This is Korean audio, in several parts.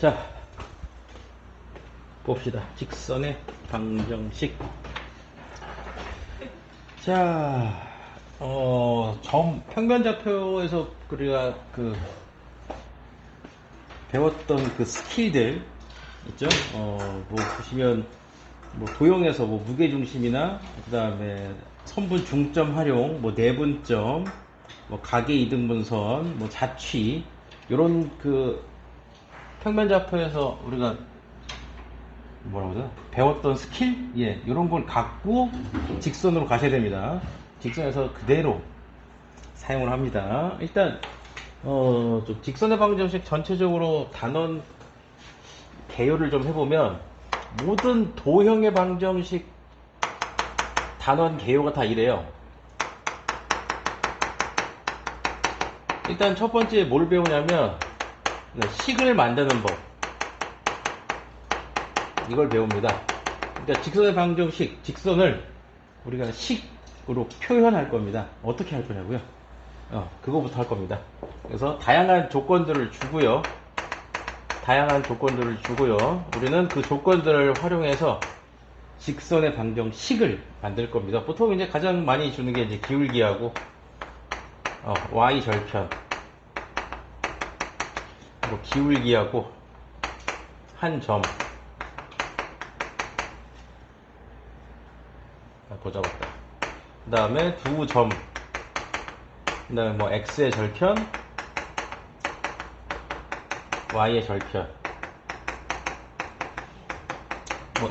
자, 봅시다. 직선의 방정식. 자, 평면좌표에서 우리가 배웠던 스킬들 있죠? 뭐 보시면 도형에서 무게중심이나 그 다음에 선분 중점 활용, 내분점, 각의 이등분선, 자취, 요런 평면좌표에서 우리가 뭐라고 하죠? 배웠던 스킬? 예, 요런 걸 갖고 직선으로 가셔야 됩니다. 직선에서 그대로 사용을 합니다. 일단 좀 직선의 방정식 전체적으로 단원 개요를 좀 해보면 모든 도형의 방정식 단원 개요가 다 이래요. 일단 첫 번째 뭘 배우냐면 식을 만드는 법, 이걸 배웁니다. 그러니까 직선의 방정식, 직선을 우리가 식으로 표현할 겁니다. 어떻게 할 거냐고요? 그거부터 할 겁니다. 그래서 다양한 조건들을 주고요. 우리는 그 조건들을 활용해서 직선의 방정식을 만들 겁니다. 보통 이제 가장 많이 주는 게 이제 기울기하고 y 절편, 기울기하고 한 점, 더 잡았다. 그 다음에 두 점, 그 다음에 x의 절편, y의 절편,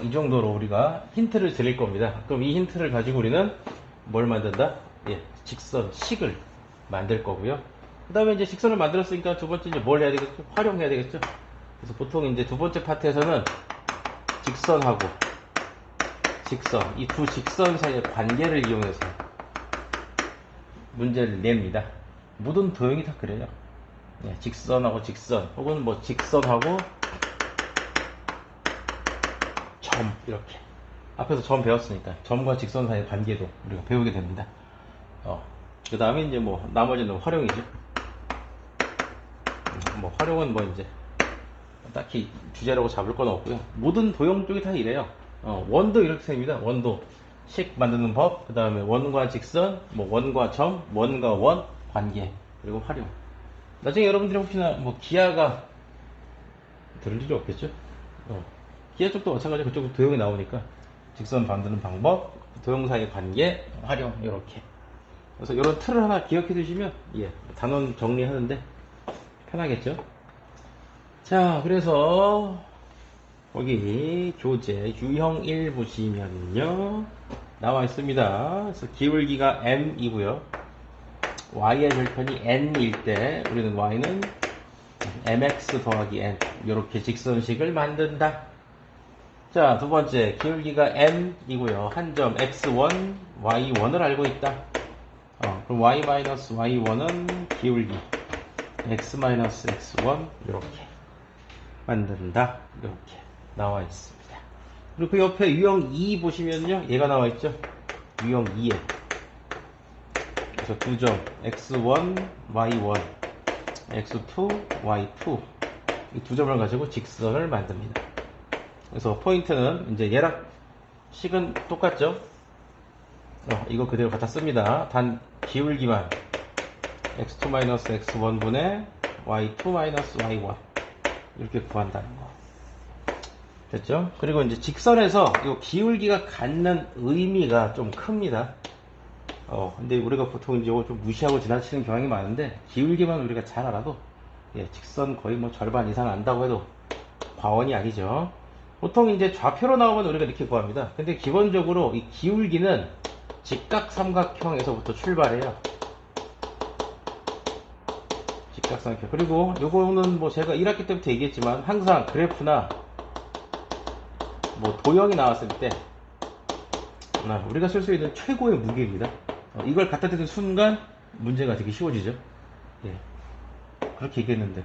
이 정도로 우리가 힌트를 드릴 겁니다. 그럼 이 힌트를 가지고 우리는 뭘 만든다? 예, 직선식을 만들 거고요. 그 다음에 이제 직선을 만들었으니까 두 번째 이제 뭘 해야 되겠죠? 활용해야 되겠죠? 그래서 보통 이제 두 번째 파트에서는 직선하고 직선, 이 두 직선 사이의 관계를 이용해서 문제를 냅니다. 모든 도형이 다 그래요. 예, 직선하고 직선, 혹은 직선하고 점, 이렇게. 앞에서 점 배웠으니까 점과 직선 사이의 관계도 우리가 배우게 됩니다. 그 다음에 이제 나머지는 활용이죠. 활용은 이제 딱히 주제라고 잡을 건 없고요. 모든 도형 쪽이 다 이래요. 원도 이렇게 됩니다. 원도 식 만드는 법, 그 다음에 원과 직선, 원과 점, 원과 원 관계, 그리고 활용. 나중에 여러분들이 혹시나 기하가 들을 일이 없겠죠? 기하 쪽도 마찬가지로 그쪽 도형이 나오니까 직선 만드는 방법, 도형 사이의 관계, 활용, 이렇게. 그래서 이런 틀을 하나 기억해 두시면 단원 정리하는데 편하겠죠? 자, 그래서 거기 교재 유형 1 보시면요 나와 있습니다. 그래서 기울기가 m이고요. y의 절편이 n일 때 우리는 y는 mx 더하기 n, 이렇게 직선식을 만든다. 자, 두 번째, 기울기가 m이고요. 한 점 x1, y1을 알고 있다. 그럼 y-y1은 기울기 x-x1 이렇게 만든다. 이렇게 나와 있습니다. 그리고 그 옆에 유형 2 보시면요, 얘가 나와 있죠. 유형 2에 그래서 두 점 x1, y1, x2, y2, 이 두 점을 가지고 직선을 만듭니다. 그래서 포인트는 이제 얘랑 식은 똑같죠. 이거 그대로 갖다 씁니다. 단 기울기만 x2-x1 분의 y2-y1 이렇게 구한다는 거. 됐죠? 그리고 이제 직선에서 이 기울기가 갖는 의미가 좀 큽니다. 근데 우리가 보통 이제 이거 좀 무시하고 지나치는 경향이 많은데, 기울기만 우리가 잘 알아도 직선 거의 절반 이상 안다고 해도 과언이 아니죠. 보통 이제 좌표로 나오면 우리가 이렇게 구합니다. 근데 기본적으로 이 기울기는 직각삼각형에서부터 출발해요. 직각삼각형. 그리고 요거는 제가 1학기 때부터 얘기했지만 항상 그래프나 도형이 나왔을 때 우리가 쓸 수 있는 최고의 무게입니다. 이걸 갖다 대는 순간 문제가 되게 쉬워지죠. 예. 그렇게 얘기했는데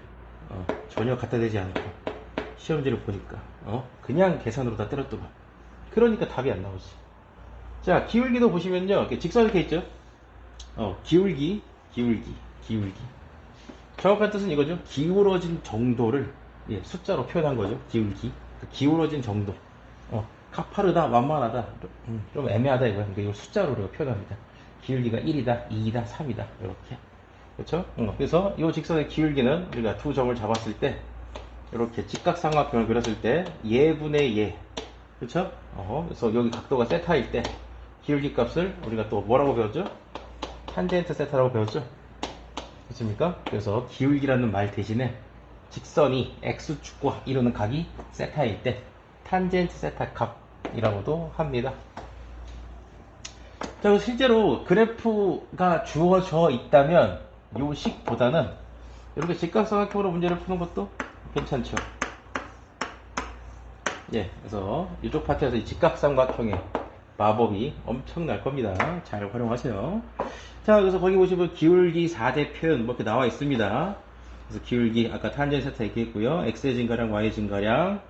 전혀 갖다 대지 않고 시험지를 보니까 그냥 계산으로 다 때렸더만. 그러니까 답이 안 나오지. 자, 기울기도 보시면요, 이렇게 직선 이렇게 있죠. 기울기. 정확한 뜻은 이거죠. 기울어진 정도를 예, 숫자로 표현한 거죠. 기울기. 그 기울어진 정도. 가파르다, 완만하다. 좀 애매하다 이거야. 그러니까 이걸 숫자로 우리가 표현합니다. 기울기가 1이다, 2이다, 3이다. 이렇게. 그렇죠? 그래서 이 직선의 기울기는 우리가 두 점을 잡았을 때 이렇게 직각삼각형을 그렸을 때 예분의 예. 그렇죠? 그래서 여기 각도가 세타일 때 기울기 값을 우리가 또 뭐라고 배웠죠? 탄젠트 세타라고 배웠죠? 그렇습니까? 그래서 기울기라는 말 대신에 직선이 x축과 이루는 각이 세타일 때 탄젠트 세타 값이라고도 합니다. 자, 그래서 실제로 그래프가 주어져 있다면 요 식보다는 이렇게 직각삼각형으로 문제를 푸는 것도 괜찮죠. 예, 그래서 이쪽 파트에서 이 직각삼각형의 마법이 엄청날 겁니다. 잘 활용하세요. 자, 그래서 거기 보시면 기울기 4대 표현 뭐 이렇게 나와 있습니다. 그래서 기울기 아까 탄젠트 세타 얘기했고요. x의 증가량, y의 증가량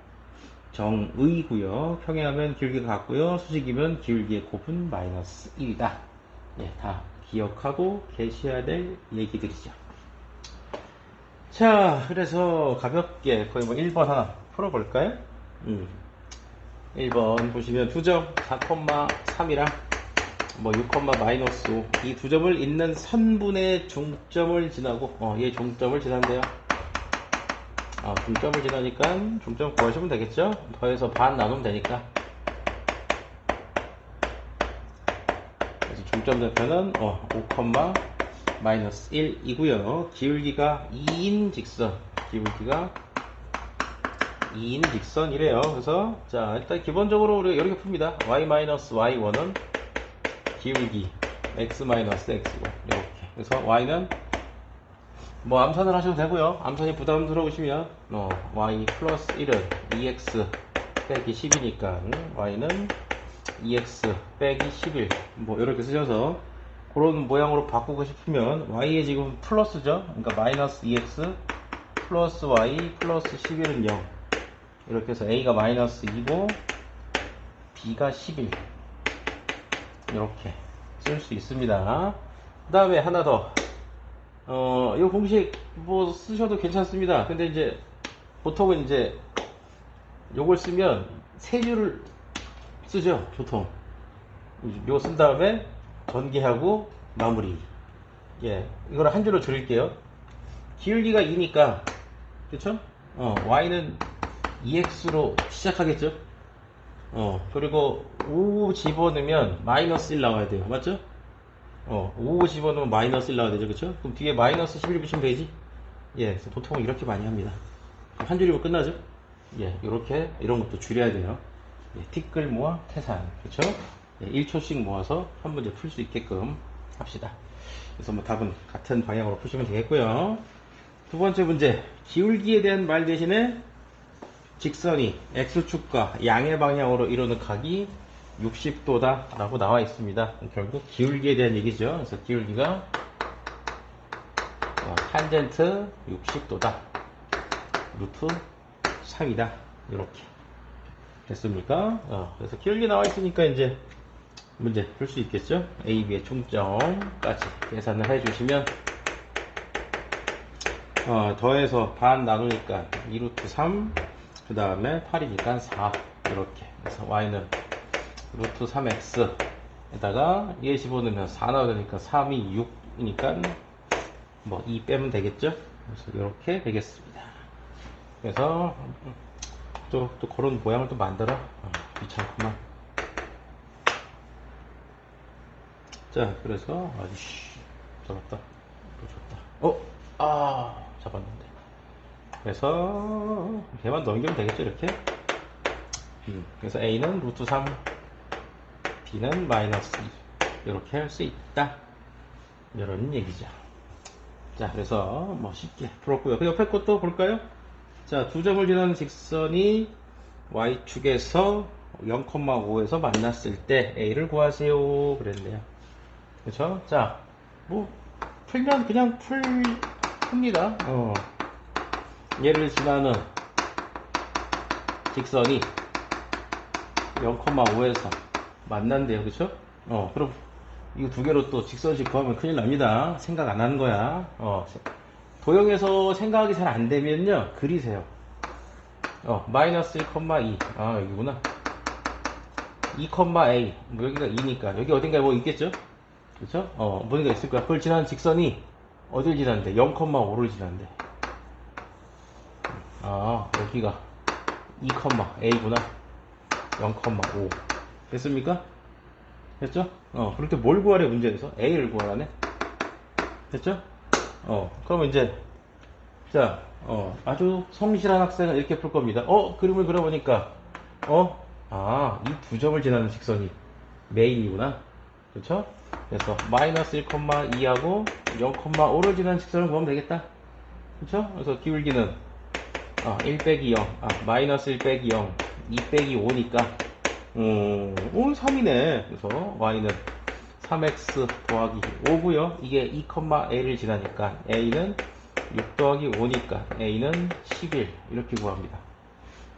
정의고요. 평행하면 기울기가 같고요. 수직이면 기울기의 곱은 마이너스 1이다. 예, 다 기억하고 계셔야 될 얘기들이죠. 자, 그래서 가볍게 거의 뭐 1번 하나 풀어볼까요? 1번 보시면 두 점 4,3이랑 뭐 6, 마이너스 5 이 두 점을 잇는 선분의 중점을 지나고 얘 중점을 지난대요. 중점을 지나니까 중점 구하시면 되겠죠? 더해서 반 나누면 되니까. 그래서 중점 좌표는 5, 마이너스 1이고요. 기울기가 2인 직선. 기울기가 2인 직선이래요. 그래서 자, 일단 기본적으로 우리가 이렇게 풉니다. y-y1은 기울기 x-x1 이렇게. 그래서 y는 뭐 암산을 하셔도 되고요. 암산이 부담스러우시면 y 플러스 1은 2x 빼기 10이니까 y는 2x 빼기 11 뭐 이렇게 쓰셔서 그런 모양으로 바꾸고 싶으면 y에 지금 플러스죠. 그러니까 마이너스 2x 플러스 y 플러스 11은 0 이렇게 해서 a가 마이너스 2고 b가 11 이렇게 쓸 수 있습니다. 그 다음에 하나 더 이 공식 뭐 쓰셔도 괜찮습니다. 근데 이제 보통은 이제 요걸 쓰면 세 줄을 쓰죠. 보통 요거 쓴 다음에 전개하고 마무리. 예, 이걸 한 줄로 줄일게요. 기울기가 2니까 그쵸? y는 2x로 시작하겠죠? 그리고 5 집어넣으면 마이너스 1 나와야 돼요. 맞죠? 5 집어넣으면 마이너스 1 나와야 되죠. 그쵸? 그럼 뒤에 마이너스 11 붙이면 되지? 예, 그래서 보통 이렇게 많이 합니다. 한 줄이면 끝나죠? 예, 이렇게, 이런 것도 줄여야 돼요. 예, 티끌 모아 태산. 그쵸? 예, 1초씩 모아서 한 문제 풀 수 있게끔 합시다. 그래서 뭐 답은 같은 방향으로 푸시면 되겠고요. 두 번째 문제. 기울기에 대한 말 대신에 직선이 x축과 양의 방향으로 이루는 각이 60도다 라고 나와 있습니다. 결국 기울기에 대한 얘기죠. 그래서 기울기가 탄젠트 60도다 루트 3이다 이렇게 됐습니까? 그래서 기울기 나와 있으니까 이제 문제 풀 수 있겠죠. A, B의 총점까지 계산을 해주시면 더해서 반 나누니까 2루트 3 그 다음에 8이니까 4 이렇게. 그래서 y는 루트 3x 에다가 2에 집어넣으면 4 나오니까 3이 6이니까 뭐 2 빼면 되겠죠. 그래서 이렇게 되겠습니다. 그래서 또 그런 모양을 또 만들어. 귀찮구만. 자, 그래서 아이씨 잡았다. 또 줬다. 잡았는데. 그래서 걔만 넘기면 되겠죠. 이렇게. 그래서 A는 루트 3 B는 마이너스 2 이렇게 할 수 있다 이런 얘기죠. 자, 그래서 뭐 쉽게 풀었고요. 그 옆에 것도 볼까요? 자, 두 점을 지나는 직선이 Y축에서 0,5에서 만났을 때 A를 구하세요 그랬네요. 그렇죠? 자, 뭐 풀면 그냥 풉니다. 얘를 지나는 직선이 0,5에서 만난대요. 그쵸? 그럼 이거 두 개로 또 직선식 구하면 큰일 납니다. 생각 안 하는 거야. 도형에서 생각이 잘 안 되면요, 그리세요. 마이너스 1,2. 아, 여기구나. 2,a. 뭐 여기가 2니까. 여기 어딘가에 뭐 있겠죠? 그쵸? 뭔가 있을 거야. 그걸 지나는 직선이 어딜 지나는데? 0,5를 지나는데. 아, 여기가 2,a구나. 0,5. 됐습니까? 됐죠? 그렇게 뭘 구하래, 문제에서? a를 구하라네? 됐죠? 그러면 이제, 자, 아주 성실한 학생은 이렇게 풀 겁니다. 그림을 그려보니까, 이 두 점을 지나는 직선이 메인이구나. 그쵸? 그래서 마이너스 1,2하고 0,5를 지나는 직선을 구하면 되겠다. 그쵸? 그래서 기울기는 1 빼기 0, 마이너스 1 빼기 0, 2 빼기 5니까 3이네. 그래서 y는 3x 더하기 5고요. 이게 2,a를 지나니까 a는 6 더하기 5니까 a는 11 이렇게 구합니다.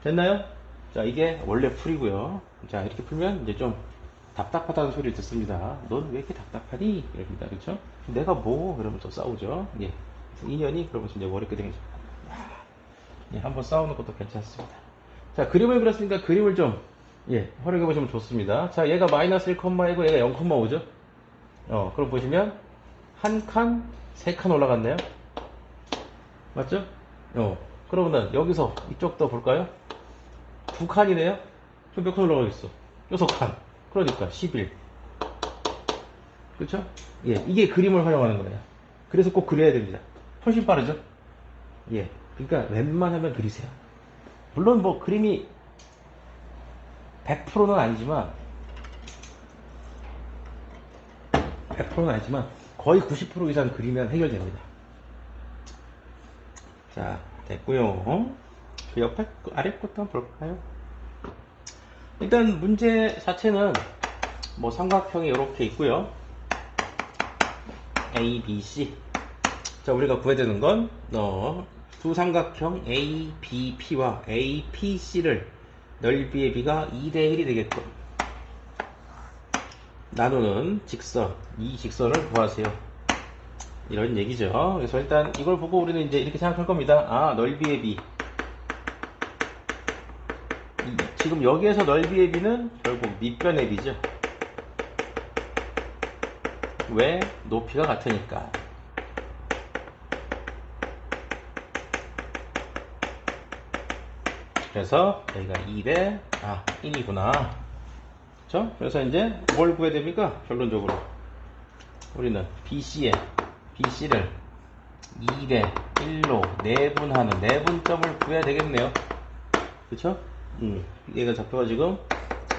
됐나요? 자, 이게 원래 풀이고요. 자, 이렇게 풀면 이제 좀 답답하다는 소리를 듣습니다. 넌 왜 이렇게 답답하니? 이럽니다. 그렇죠? 내가 뭐? 이러면서 싸우죠. 예. 인연이 그러면서 이제 머리끄댕이 한번 싸우는 것도 괜찮습니다. 자, 그림을 그렸으니까 그림을 좀 활용해 보시면 좋습니다. 자, 얘가 마이너스 1,1이고 얘가 0,5죠? 그럼 보시면 한 칸, 세 칸 올라갔네요. 맞죠? 그러면 여기서 이쪽도 볼까요? 두 칸이네요? 그럼 몇 칸 올라가겠어? 6칸. 그러니까 11. 그쵸? 예, 이게 그림을 활용하는 거예요. 그래서 꼭 그려야 됩니다. 훨씬 빠르죠? 예. 그러니까 웬만하면 그리세요. 물론 뭐 그림이 100%는 아니지만 100%는 아니지만 거의 90% 이상 그리면 해결됩니다. 자, 됐고요. 그 옆에 아래 것도 한번 볼까요? 일단 문제 자체는 뭐 삼각형이 이렇게 있고요. A, B, C. 자, 우리가 구해야 되는 건 두 삼각형 A, B, P와 A, P, C를 넓이의 B가 2대 1이 되게끔 나누는 직선, 이 직선을 구하세요. 이런 얘기죠. 그래서 일단 이걸 보고 우리는 이제 이렇게 생각할 겁니다. 넓이의 B. 지금 여기에서 넓이의 B는 결국 밑변의 B죠. 왜? 높이가 같으니까. 그래서 여기가 2대 1이구나. 그쵸? 그래서 이제 뭘 구해야 됩니까? 결론적으로 우리는 BC를 2대 1로 내분하는 내분점을 구해야 되겠네요. 그쵸? 얘가 좌표가 지금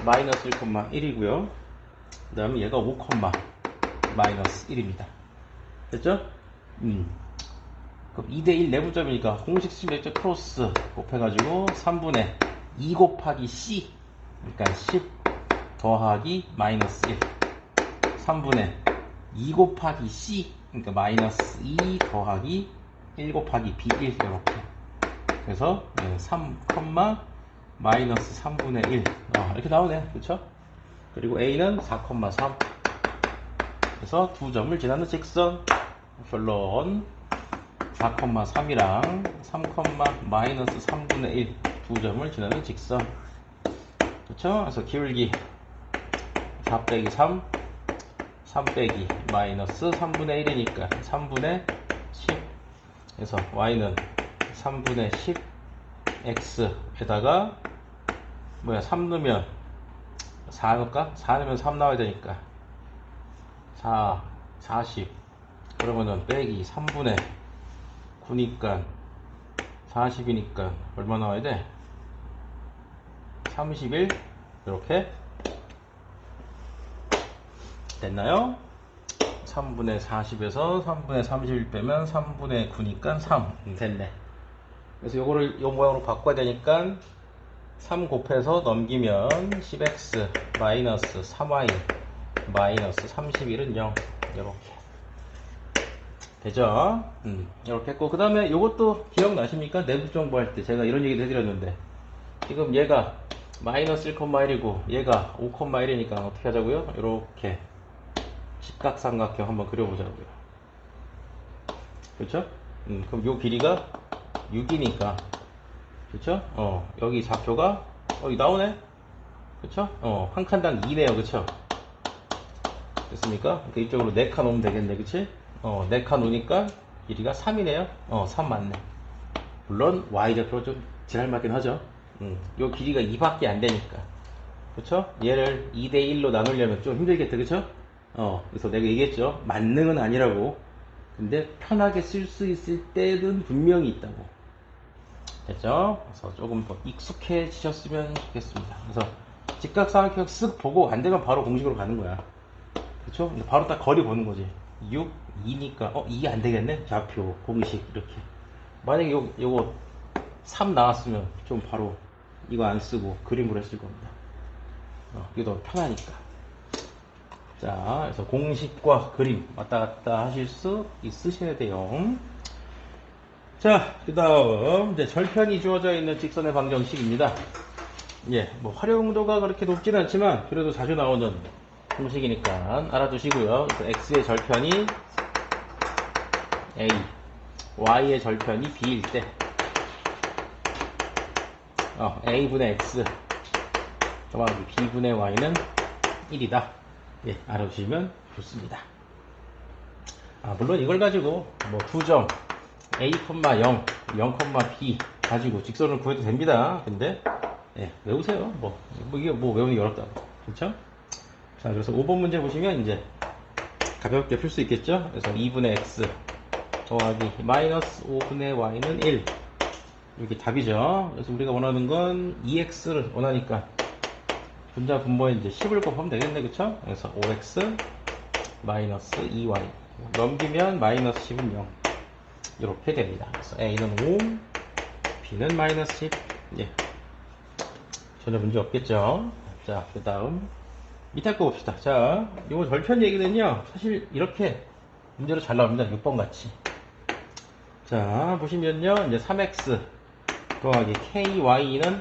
마이너스 1,1이고요. 그 다음에 얘가 5, 마이너스 1입니다. 됐죠? 그럼 2대1 내분점이니까 공식 수식했죠? 크로스 곱해가지고 3분의 2 곱하기 C, 그러니까 10 더하기 마이너스 1, 3분의 2 곱하기 C, 그러니까 마이너스 2 더하기 1 곱하기 B1 이렇게. 그래서 3, 마이너스 3분의 1 이렇게 나오네. 그쵸? 그리고 A는 4,3. 그래서 두 점을 지나는 직선 결론 4,3이랑 3, 마이너스 3분의 1 두 점을 지나는 직선. 그쵸? 그래서 기울기 4 빼기 3, 3 빼기 마이너스 3분의 1이니까 3분의 10. 그래서 y는 3분의 10 x에다가 3 넣으면 4 넣을까? 4 넣으면 3 나와야 되니까 4, 40. 그러면은 빼기 3분의 9니까 40이니까 얼마 나와야 돼? 31. 이렇게 됐나요? 3분의 40에서 3분의 31 빼면 3분의 9니까 3 됐네. 그래서 요거를 요 모양으로 바꿔야 되니까 3 곱해서 넘기면 10x 마이너스 3y 마이너스 31은 0 이렇게 되죠. 이렇게 했고, 그 다음에 요것도 기억나십니까? 내부 정보할 때 제가 이런 얘기도 해드렸는데 지금 얘가 마이너스 1,1이고 얘가 5,1이니까 어떻게 하자고요? 이렇게 직각삼각형 한번 그려보자고요. 그렇죠? 그럼 요 길이가 6이니까 그쵸? 여기 좌표가 여기 나오네. 그쵸? 한 칸당 2네요. 그쵸? 됐습니까? 그러니까 이쪽으로 4칸 오면 되겠네. 그치? 4칸 오니까 길이가 3이네요. 3 맞네. 물론 Y좌표가 좀 지랄맞긴 하죠. 요 길이가 2밖에 안 되니까. 그쵸? 얘를 2대1로 나누려면 좀 힘들겠다. 그쵸? 그래서 내가 얘기했죠. 만능은 아니라고. 근데 편하게 쓸 수 있을 때는 분명히 있다고. 됐죠? 그래서 조금 더 익숙해지셨으면 좋겠습니다. 그래서 직각삼각형 쓱 보고 안 되면 바로 공식으로 가는 거야. 그쵸? 근데 바로 딱 거리 보는 거지. 6, 2니까, 2 안 되겠네? 좌표, 공식, 이렇게. 만약에 요거 3 나왔으면 좀 바로 이거 안 쓰고 그림으로 했을 겁니다. 이게 더 편하니까. 자, 그래서 공식과 그림 왔다 갔다 하실 수 있으셔야 돼요. 자, 그 다음, 이제 절편이 주어져 있는 직선의 방정식입니다. 예, 뭐, 활용도가 그렇게 높지는 않지만, 그래도 자주 나오는 공식이니까 알아두시고요. 그래서 x의 절편이 a, y의 절편이 b일 때, a분의 x, 더하기 b분의 y는 1이다. 예, 알아두시면 좋습니다. 물론 이걸 가지고, 뭐, 두 점, a, 0, 0,b 가지고 직선을 구해도 됩니다. 근데, 예, 외우세요. 이게 외우는 게 어렵다고. 그렇죠? 자, 그래서 5번 문제 보시면 이제 가볍게 풀 수 있겠죠? 그래서 2분의 x 더하기 마이너스 5분의 y는 1. 이렇게 답이죠. 그래서 우리가 원하는 건 2x를 원하니까 분자 분모에 이제 10을 곱하면 되겠네. 그쵸? 그래서 5x 마이너스 2y 넘기면 마이너스 10은 0. 이렇게 됩니다. 그래서 a는 5, b는 마이너스 10. 예. 전혀 문제 없겠죠? 자, 그 다음 밑에 거 봅시다. 자, 이거 절편 얘기는요, 사실 이렇게 문제로 잘 나옵니다. 6번 같이. 자, 보시면요, 이제 3x 더하기 ky는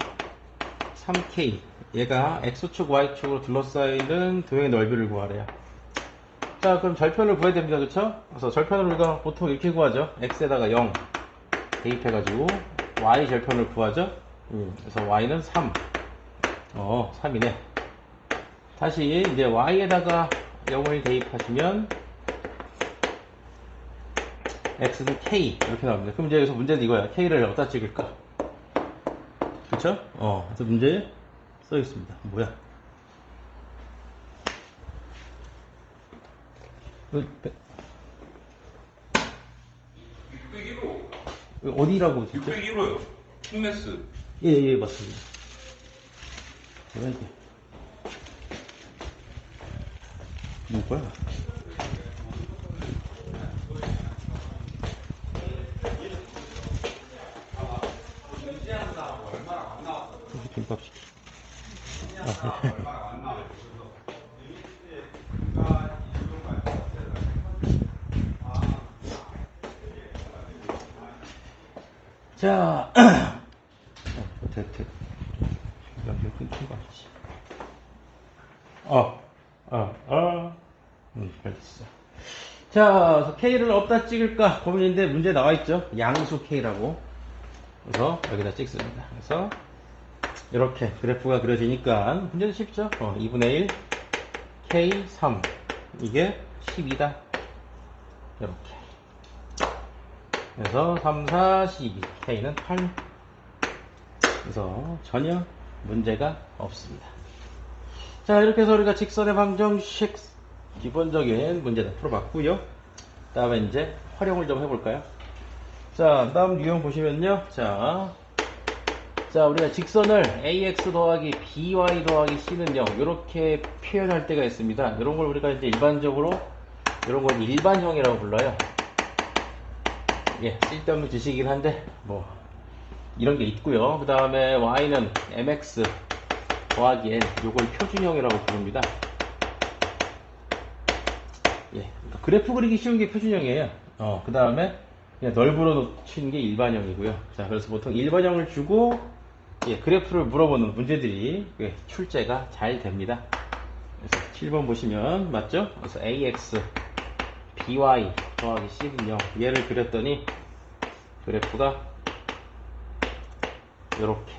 3k. 얘가 x축, y축으로 둘러싸이는 도형의 넓이를 구하래요. 자, 그럼 절편을 구해야 됩니다. 그쵸? 그래서 절편을 우리가 보통 이렇게 구하죠. x에다가 0 대입해가지고 y 절편을 구하죠. 그래서 y는 3. 3이네. 다시 이제 y에다가 0을 대입하시면 x는 k 이렇게 나옵니다. 그럼 이제 여기서 문제는 이거야. k를 어디다 찍을까? 그쵸? 그래서 문제에 써 있습니다. 뭐야? 어디라고 진짜? 601호요. 킹메스. 예, 맞습니다. 뭐야 이게? 뭐야? 김밥 시키. 자, 됐. 연결 끊긴 거 아니지? 알겠어. 자, 그래서 K를 어디다 찍을까 고민인데 문제 나와 있죠? 양수 K라고. 그래서 여기다 찍습니다. 그래서 이렇게 그래프가 그려지니까 문제는 쉽죠? 2분의 1 K 3 이게 12다. 이렇게. 그래서 3, 4, 12 K는 8. 그래서 전혀 문제가 없습니다. 자, 이렇게 해서 우리가 직선의 방정식 기본적인 문제 다 풀어봤고요. 다음에 이제 활용을 좀 해볼까요? 자, 다음 유형 보시면요. 자, 우리가 직선을 ax 더하기 by 더하기 c는 0 이렇게 표현할 때가 있습니다. 이런 걸 우리가 이제 일반적으로 이런 걸 일반형이라고 불러요. 예, 쓸데없는 지식이긴 한데 뭐 이런 게 있고요. 그 다음에 y는 mx 더하기 n 요걸 표준형이라고 부릅니다. 예, 그래프 그리기 쉬운 게 표준형이에요. 그 다음에 그냥 넓으로 놓친 게 일반형이고요. 자, 그래서 보통 일반형을 주고 예, 그래프를 물어보는 문제들이 출제가 잘 됩니다. 그래서 7번 보시면 맞죠? 그래서 ax by 더하기 c는 0 얘를 그렸더니 그래프가 이렇게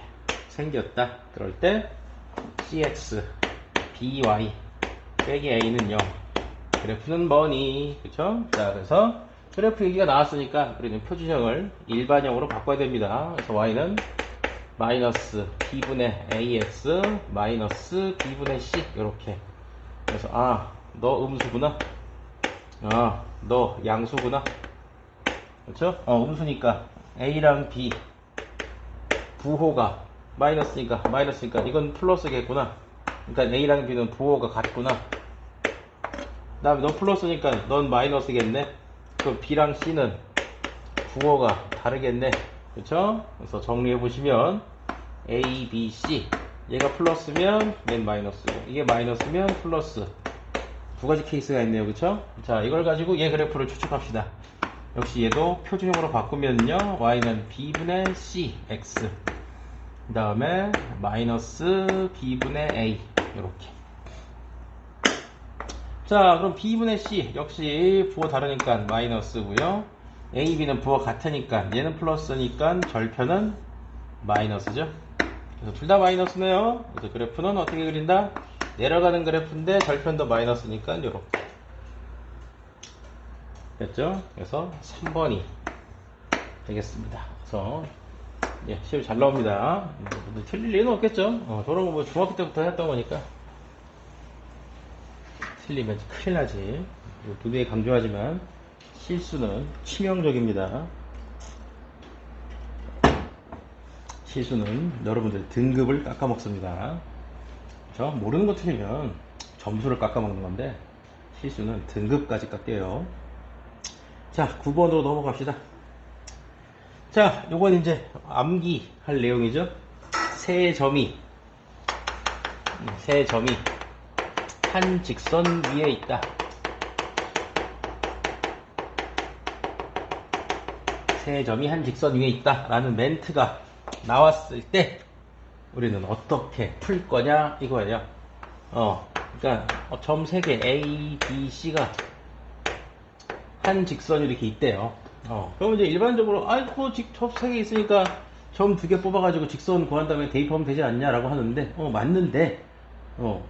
생겼다. 그럴 때 cx by 빼기 a는 0. 그래프는 뭐니? 그쵸? 자, 그래서 그래프 얘기가 나왔으니까 우리는 표준형을 일반형으로 바꿔야 됩니다. 그래서 y는 마이너스 b분의 ax 마이너스 b분의 c 이렇게. 그래서 너 음수구나. 너 양수구나. 그렇죠? 음수니까 a랑 b 부호가 마이너스니까 이건 플러스겠구나. 그러니까 a랑 b는 부호가 같구나. 그 다음에 넌 플러스니까 넌 마이너스겠네. 그럼 b랑 c는 부호가 다르겠네. 그쵸? 그래서 정리해보시면 a, b, c 얘가 플러스면 얘는 마이너스고 이게 마이너스면 플러스. 두 가지 케이스가 있네요. 그쵸? 자, 이걸 가지고 얘 그래프를 추측합시다. 역시 얘도 표준형으로 바꾸면요 y는 b분의 c x 그 다음에 마이너스 b분의 a 이렇게. 자, 그럼 b분의 c 역시 부호 다르니까 마이너스고요. a, b는 부호 같으니까 얘는 플러스니까 절편은 마이너스죠. 그래서 둘 다 마이너스네요. 그래서 그래프는 어떻게 그린다? 내려가는 그래프인데 절편도 마이너스니까 이렇게 됐죠? 그래서 3번이 되겠습니다. 그래서 시험 잘 나옵니다. 틀릴 리는 없겠죠? 저런 거 뭐 중학교 때부터 했던 거니까 틀리면 큰일 나지. 분명히 강조하지만 실수는 치명적입니다. 실수는 여러분들 등급을 깎아먹습니다. 그렇죠? 모르는 거 틀리면 점수를 깎아먹는 건데 실수는 등급까지 깎여요. 자, 9번으로 넘어갑시다. 자, 요건 이제 암기할 내용이죠. 세 점이 한 직선 위에 있다. 세 점이 한 직선 위에 있다 라는 멘트가 나왔을 때 우리는 어떻게 풀 거냐 이거예요. 그러니까 점 3개 A, B, C가 한 직선이 이렇게 있대요. 그럼 이제 일반적으로 점 3개 있으니까 점 2개 뽑아가지고 직선 구한 다음에 대입하면 되지 않냐라고 하는데 맞는데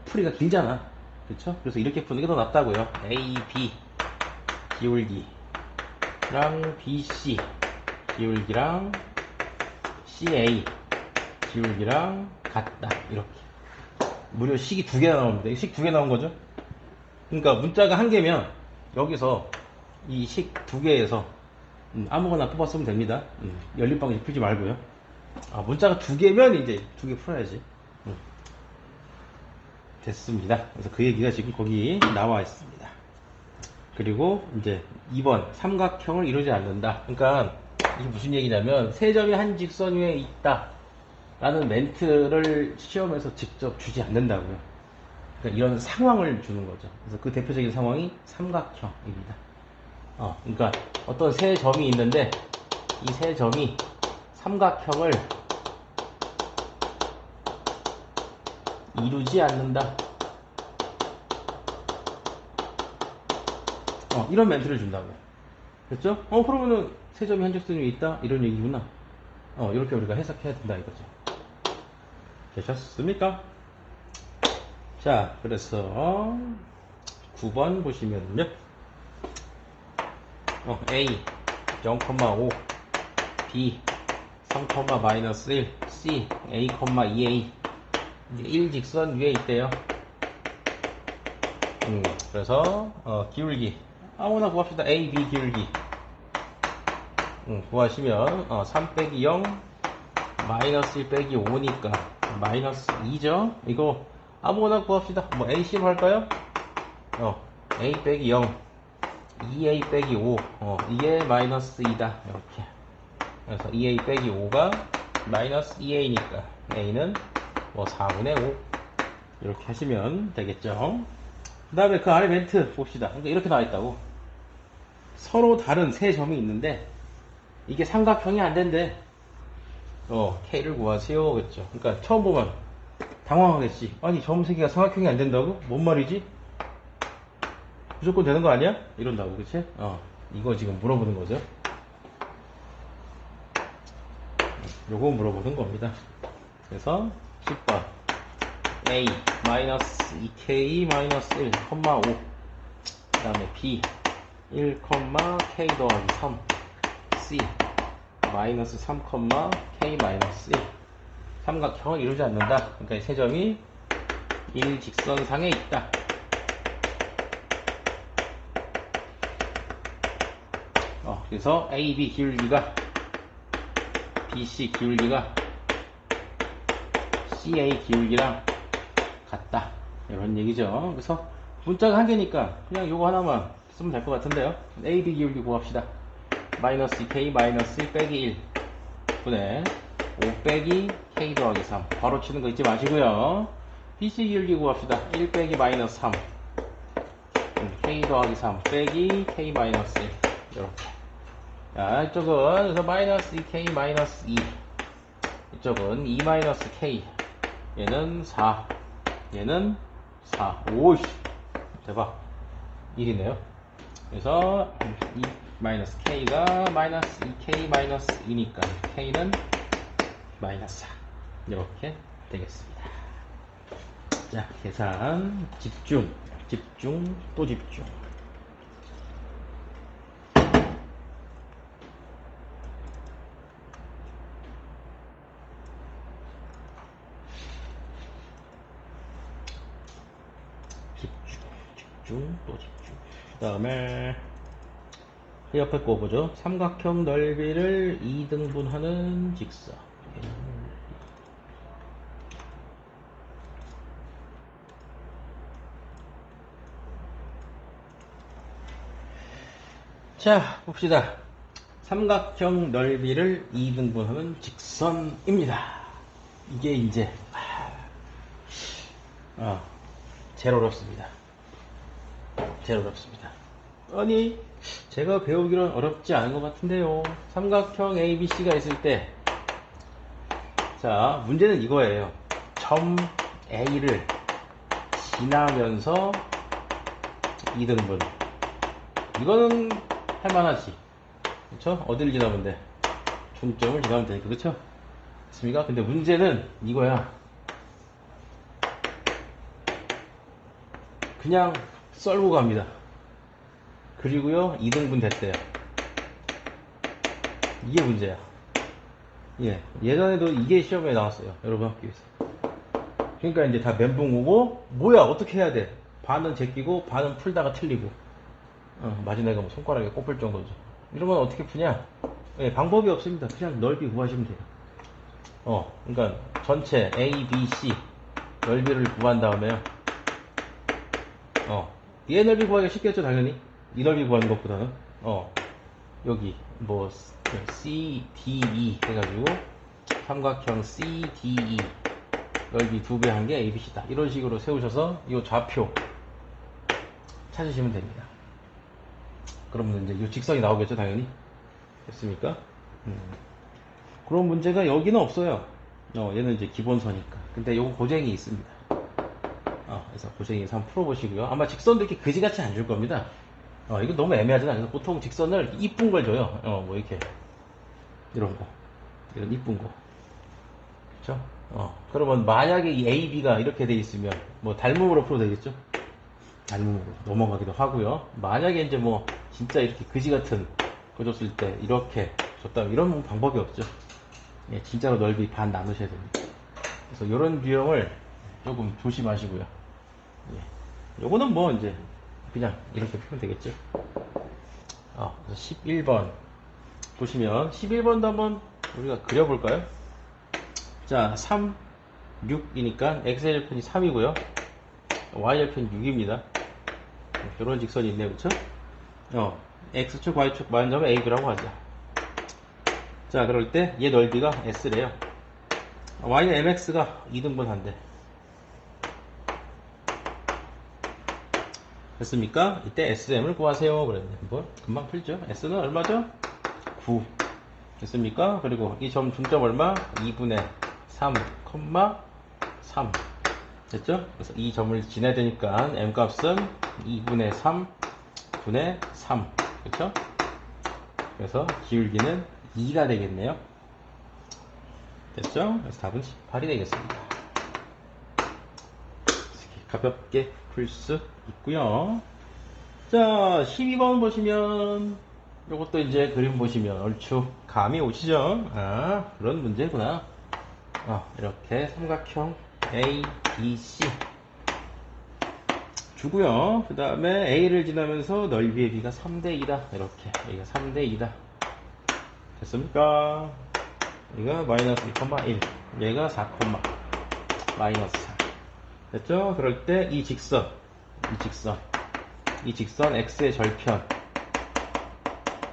풀이가 길잖아. 그쵸? 그래서 이렇게 푸는 게 더 낫다고요. A, B 기울기랑 B, C 기울기랑 CA 기울기랑 같다. 이렇게 무려 식이 2개 나옵니다. 식 2개 나온 거죠. 그러니까 문자가 1개면 여기서 이 식 2개에서 아무거나 뽑았으면 됩니다. 연립방식 풀지 말고요. 문자가 2개면 이제 2개 풀어야지. 됐습니다. 그래서 그 얘기가 지금 거기 나와 있습니다. 그리고 이제 2번 삼각형을 이루지 않는다. 그러니까 이게 무슨 얘기냐면 세 점이 한 직선 위에 있다 라는 멘트를 시험에서 직접 주지 않는다고요. 그러니까 이런 상황을 주는 거죠. 그래서 그 대표적인 상황이 삼각형입니다. 그러니까 어떤 세 점이 있는데 이 세 점이 삼각형을 이루지 않는다. 이런 멘트를 준다고요. 됐죠? 그러면은 세 점이 한 직선 위에 있다 이런 얘기구나. 이렇게 우리가 해석해야 된다 이거죠. 되셨습니까? 자, 그래서 9번 보시면요. A 0,5 B 3,-1 C A, 2A 1 직선 위에 있대요. 그래서 기울기 아무나 구합시다. A, B 기울기 구하시면 3 빼기 0 마이너스 1 빼기 5니까 마이너스 2죠. 이거 아무거나 구합시다. 뭐 AC로 할까요? A 빼기 0 2A 빼기 5 이게 마이너스 2다 이렇게. 그래서 2A 빼기 5가 마이너스 2A니까 A는 뭐 4분의 5 이렇게 하시면 되겠죠. 그 다음에 그 아래 멘트 봅시다. 그러니까 이렇게 나와 있다고. 서로 다른 세 점이 있는데 이게 삼각형이 안 된대. K를 구하세요. 그랬죠. 그러니까 처음 보면 당황하겠지. 아니, 점 세 개가 삼각형이 안 된다고? 뭔 말이지? 무조건 되는 거 아니야? 이런다고, 그치? 이거 지금 물어보는 거죠. 요거 물어보는 겁니다. 그래서 10번 A 마이너스 2K 마이너스 1, 5. 그 다음에 B 1, K 더하기 3. C 마이너스 3, K 마이너스 1. 삼각형을 이루지 않는다. 그러니까 이 세 점이 일직선상에 있다. 그래서 AB 기울기가 BC 기울기가 CA 기울기랑 같다. 이런 얘기죠. 그래서 문자가 한 개니까 그냥 요거 하나만 쓰면 될 것 같은데요. AB 기울기 구합시다. 마이너스 2K 마이너스 1 빼기 1 분의 5 빼기 K 더하기 3. 바로 치는 거 잊지 마시고요. BC 기울기 구합시다. 1 빼기 마이너스 3 K 더하기 3 빼기 K 마이너스 1. 이렇게. 자, 이쪽은 그래서 마이너스 2K 마이너스 2. 이쪽은 2 마이너스 K. 얘는 4. 얘는 4. 오이씨. 대박. 1이네요. 그래서 2 마이너스 K가 마이너스 2K 마이너스 2니까 K는 마이너스 4. 이렇게 되겠습니다. 자, 계산. 집중. 집중. 또 집중. 또 집중. 그 다음에 옆에 거 보죠. 삼각형 넓이를 2등분하는 직선. 자, 봅시다. 삼각형 넓이를 2등분하는 직선입니다. 이게 이제 제일 어렵습니다. 제일 어렵습니다. 아니, 제가 배우기로는 어렵지 않은 것 같은데요. 삼각형 ABC가 있을 때, 자, 문제는 이거예요. 점 A를 지나면서 2등분. 이거는 할만하지. 그쵸? 어디를 지나면 돼? 중점을 지나면 되니까, 그쵸? 됐습니까? 근데 문제는 이거야. 그냥 썰고 갑니다. 그리고요, 2등분 됐대요. 이게 문제야. 예, 예전에도 이게 시험에 나왔어요. 여러분 학교에서. 그러니까 이제 다 멘붕 오고, 뭐야, 어떻게 해야 돼? 반은 제끼고, 반은 풀다가 틀리고. 마지막에 뭐 손가락에 꼽을 정도죠. 이런 건 어떻게 푸냐? 예, 방법이 없습니다. 그냥 넓이 구하시면 돼요. 그러니까 전체 A, B, C 넓이를 구한 다음에요. 얘 넓이 구하기가 쉽겠죠, 당연히. 이 넓이 구하는 것보다는. 여기, 뭐, C, D, E 해가지고, 삼각형 C, D, E. 넓이 2배 한 게 ABC다. 이런 식으로 세우셔서, 이 좌표 찾으시면 됩니다. 그러면 이제 이 직선이 나오겠죠, 당연히. 됐습니까? 그런 문제가 여기는 없어요. 얘는 이제 기본서니까. 근데 요거 고쟁이 있습니다. 그래서 고쟁이에서 한번 풀어보시고요. 아마 직선도 이렇게 그지같이 안 줄 겁니다. 이거 너무 애매하진 않아요. 보통 직선을 이쁜 걸 줘요. 뭐 이렇게. 이런 거. 이런 이쁜 거. 그쵸? 그러면 만약에 이 A, B가 이렇게 돼 있으면, 뭐 닮음으로 풀어도 되겠죠? 닮음으로 넘어가기도 하고요. 만약에 이제 뭐, 진짜 이렇게 그지 같은 거 줬을 때, 이렇게 줬다면, 이런 방법이 없죠. 예, 진짜로 넓이 반 나누셔야 됩니다. 그래서 이런 유형을 조금 조심하시고요. 예. 요거는 뭐 이제 그냥 이렇게 풀면 되겠죠. 그래서 11번 보시면 11번도 한번 우리가 그려볼까요? 자, 3, 6이니까 x절편이 3이고요. y절편이 6입니다. 이런 직선이 있네요, 그쵸? x축, y축 만점을 a라고 하자. 자, 그럴 때 얘 넓이가 s래요. y는 mx가 2등분 한대. 됐습니까? 이때 SM을 구하세요. 그랬는데, 한번 금방 풀죠? S는 얼마죠? 9. 됐습니까? 그리고 이 점 중점 얼마? 2분의 3, 3. 됐죠? 그래서 이 점을 지나야 되니까 M 값은 2분의 3 분의 3. 그렇죠? 그래서 기울기는 2가 되겠네요. 됐죠? 그래서 답은 18이 되겠습니다. 가볍게 풀 수 있고요. 자, 12번 보시면 요것도 이제 그림 보시면 얼추 감이 오시죠? 아, 그런 문제구나. 이렇게 삼각형 A, B, C 주고요. 그 다음에 A를 지나면서 넓이의 B가 3대2다. 이렇게 여기가 3대2다. 됐습니까? 여기가 마이너스 2,1, 얘가 4, 마이너스 4. 됐죠? 그럴 때 이 직선 X의 절편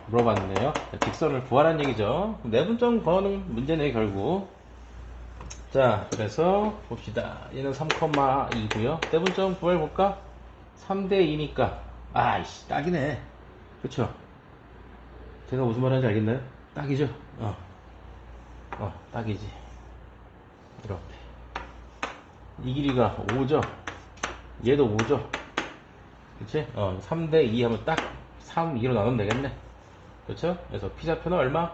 물어봤네요. 직선을 구하라는 얘기죠. 내분점 거는 문제네 결국. 자, 그래서 봅시다. 얘는 3,2고요. 내분점 구해볼까? 3대2니까 아이씨 딱이네. 그쵸? 제가 무슨 말하는지 알겠나요? 딱이죠? 딱이지. 이렇게 이 길이가 5죠? 얘도 5죠? 그치? 3대2 하면 딱 3, 2로 나누면 되겠네. 그쵸? 그래서 P좌표는 얼마?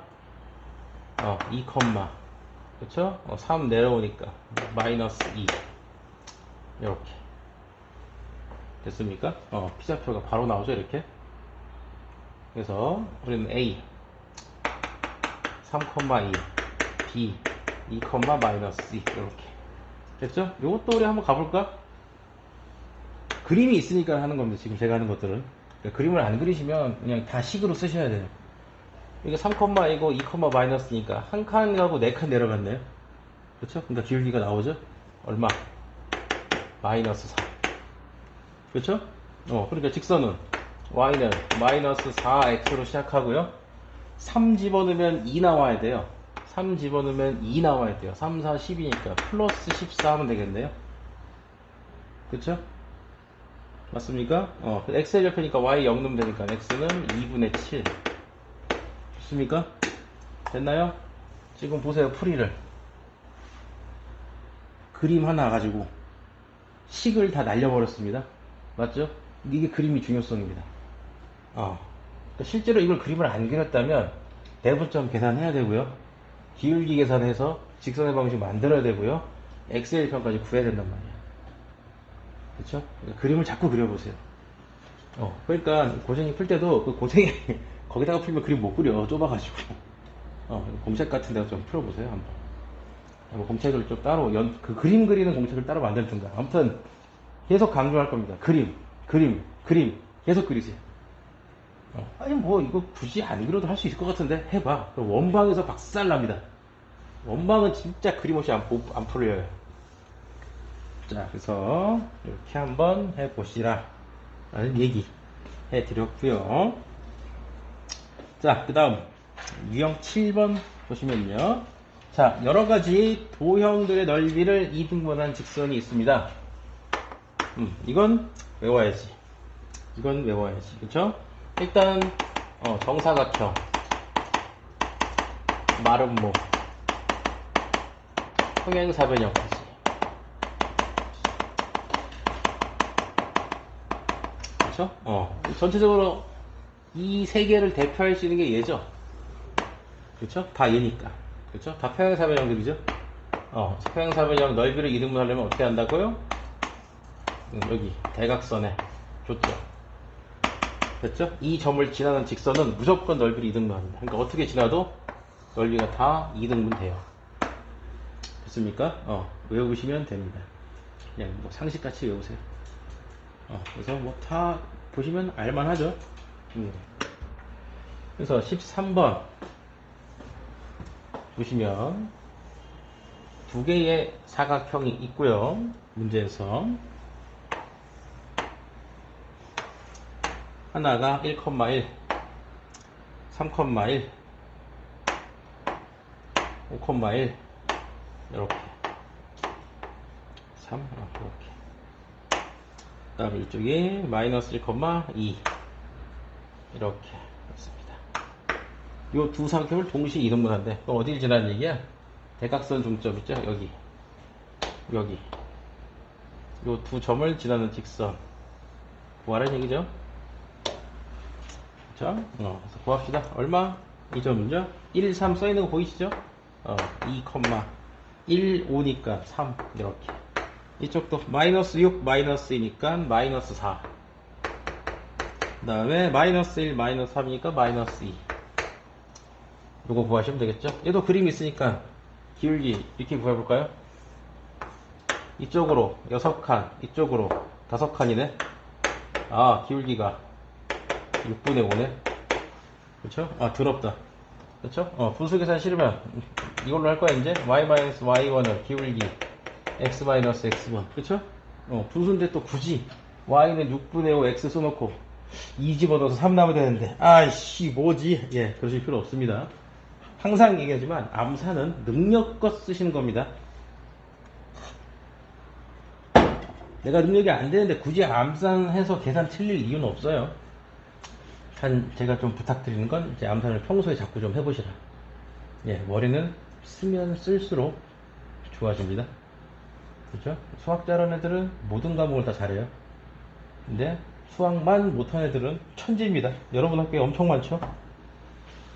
2, 그쵸? 3 내려오니까 마이너스 2. 이렇게 됐습니까? P좌표가 바로 나오죠, 이렇게. 그래서 우리는 A 3,2, B 2, 마이너스 2 이렇게 됐죠? 이것도 우리 한번 가볼까? 그림이 있으니까 하는 겁니다. 지금 제가 하는 것들은. 그러니까 그림을 안 그리시면 그냥 다 식으로 쓰셔야 돼요. 이게 3,2고 2, 마이너스니까 한 칸 가고 4칸 내려갔네요. 그렇죠? 그러니까 기울기가 나오죠? 얼마? 마이너스 4. 그렇죠? 그러니까 직선은 y는 마이너스 4x로 시작하고요. 3 집어넣으면 2 나와야 돼요. 3 집어넣으면 2 나와야 돼요. 3, 4, 10이니까 플러스 14 하면 되겠네요. 그쵸? 맞습니까? x의 절편이니까 y 0 넣으면 되니까 x는 2분의 7. 좋습니까? 됐나요? 지금 보세요, 풀이를. 그림 하나 가지고 식을 다 날려버렸습니다. 맞죠? 이게 그림이 중요성입니다. 그러니까 실제로 이걸 그림을 안 그렸다면 대분점 계산해야 되고요. 기울기 계산해서 직선의 방식 만들어야 되고요. 엑셀 편까지 구해야 된단 말이에요. 그렇죠? 그러니까 그림을 자꾸 그려보세요. 그러니까 고생이 풀 때도 그 고생이 거기다가 풀면 그림 못 그려, 좁아가지고. 공책 같은 데서 좀 풀어보세요, 한번. 공책을 좀 따로 그 그림 그리는 공책을 따로 만들든가. 아무튼 계속 강조할 겁니다. 그림 계속 그리세요. 아니 뭐 이거 굳이 안 그려도 할 수 있을 것 같은데 해봐. 그럼 원방에서 박살납니다. 원방은 진짜 그림 없이 안 풀려요. 자, 그래서 이렇게 한번 해보시라 라는 얘기 해드렸고요. 자, 그 다음 유형 7번 보시면요. 자, 여러가지 도형들의 넓이를 2등분한 직선이 있습니다. 이건 외워야지. 그쵸? 일단 정사각형, 마름모, 평행사변형까지. 그쵸? 전체적으로 이 세 개를 대표할 수 있는 게 얘죠. 그쵸? 다 얘니까. 그쵸? 다 평행사변형들이죠? 평행사변형 넓이를 2등분 하려면 어떻게 한다고요? 여기 대각선에 줬죠. 됐죠? 이 점을 지나는 직선은 무조건 넓이를 2등분 합니다. 그러니까 어떻게 지나도 넓이가 다 2등분 돼요. 됐습니까? 외우시면 됩니다. 그냥 뭐 상식같이 외우세요. 그래서 뭐 다 보시면 알만하죠. 그래서 13번 보시면 두 개의 사각형이 있고요. 문제에서 하나가 1,1, 3,1, 5,1 이렇게 3 이렇게. 그 다음에 이쪽이 마이너스 1,2 이렇게 있습니다. 이 두 사각형을 동시에 이등분한대. 그럼 어디를 지나는 얘기야? 대각선 중점 있죠? 여기 이 두 점을 지나는 직선 구하라는 얘기죠. 그쵸? 그래서 구합시다. 얼마? 이 점이죠? 1, 3 써있는 거 보이시죠? 2, 1, 5니까 3 이렇게. 이쪽도 마이너스 6, 마이너스 2니까 마이너스 4. 그 다음에 마이너스 1, 마이너스 3이니까 마이너스 2. 요거 구하시면 되겠죠? 얘도 그림이 있으니까 기울기 이렇게 구해볼까요? 이쪽으로 6칸, 이쪽으로 5칸이네. 아, 기울기가 6분의 5네. 그쵸? 아, 더럽다. 그쵸? 분수 계산 싫으면 이걸로 할 거야, 이제. y-y1을 기울기 x-x1. 그쵸? 분수인데 또 굳이 y는 6분의 5 x 써놓고 2 집어넣어서 3 나오면 되는데, 아이씨, 뭐지? 예, 그러실 필요 없습니다. 항상 얘기하지만 암산은 능력껏 쓰시는 겁니다. 내가 능력이 안 되는데 굳이 암산해서 계산 틀릴 이유는 없어요. 제가 좀 부탁드리는 건 이제 암산을 평소에 자꾸 좀 해보시라. 예, 머리는 쓰면 쓸수록 좋아집니다. 그렇죠? 수학 잘하는 애들은 모든 과목을 다 잘해요. 근데 수학만 못하는 애들은 천재입니다. 여러분 학교에 엄청 많죠?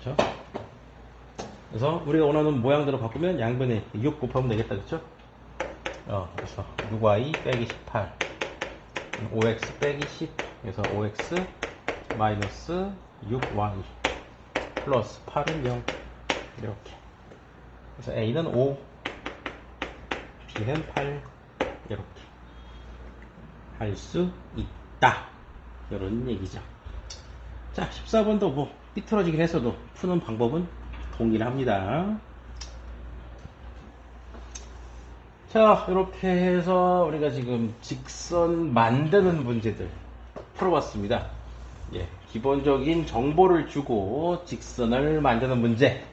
그렇죠? 그래서 우리가 원하는 모양대로 바꾸면 양변에 6 곱하면 되겠다. 그렇죠? 그래서 6y 빼기 18 5x 빼기 10 그래서 5x 마이너스 6y 플러스 8은 0 이렇게. 그래서 a는 5 b는 8 이렇게 할 수 있다, 이런 얘기죠. 자, 14번도 뭐 삐뚤어지긴 했어도 푸는 방법은 동일합니다. 자, 이렇게 해서 우리가 지금 직선 만드는 문제들 풀어봤습니다. 예, 기본적인 정보를 주고 직선을 만드는 문제,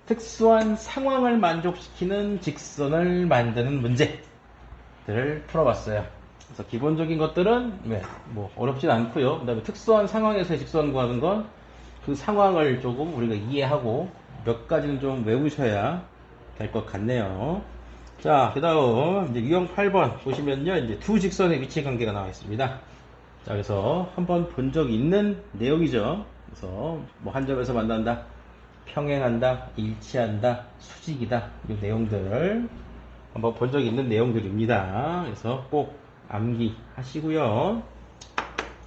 특수한 상황을 만족시키는 직선을 만드는 문제들을 풀어봤어요. 그래서 기본적인 것들은 뭐 어렵진 않고요. 그 다음에 특수한 상황에서의 직선 구하는 건 그 상황을 조금 우리가 이해하고 몇 가지는 좀 외우셔야 될 것 같네요. 자, 그 다음 이제 유형 8번 보시면요, 이제 두 직선의 위치 관계가 나와 있습니다. 자, 그래서 한번 본 적 있는 내용이죠. 그래서 뭐 한 점에서 만난다, 평행한다, 일치한다, 수직이다, 이 내용들 한번 본 적 있는 내용들입니다. 그래서 꼭 암기하시고요.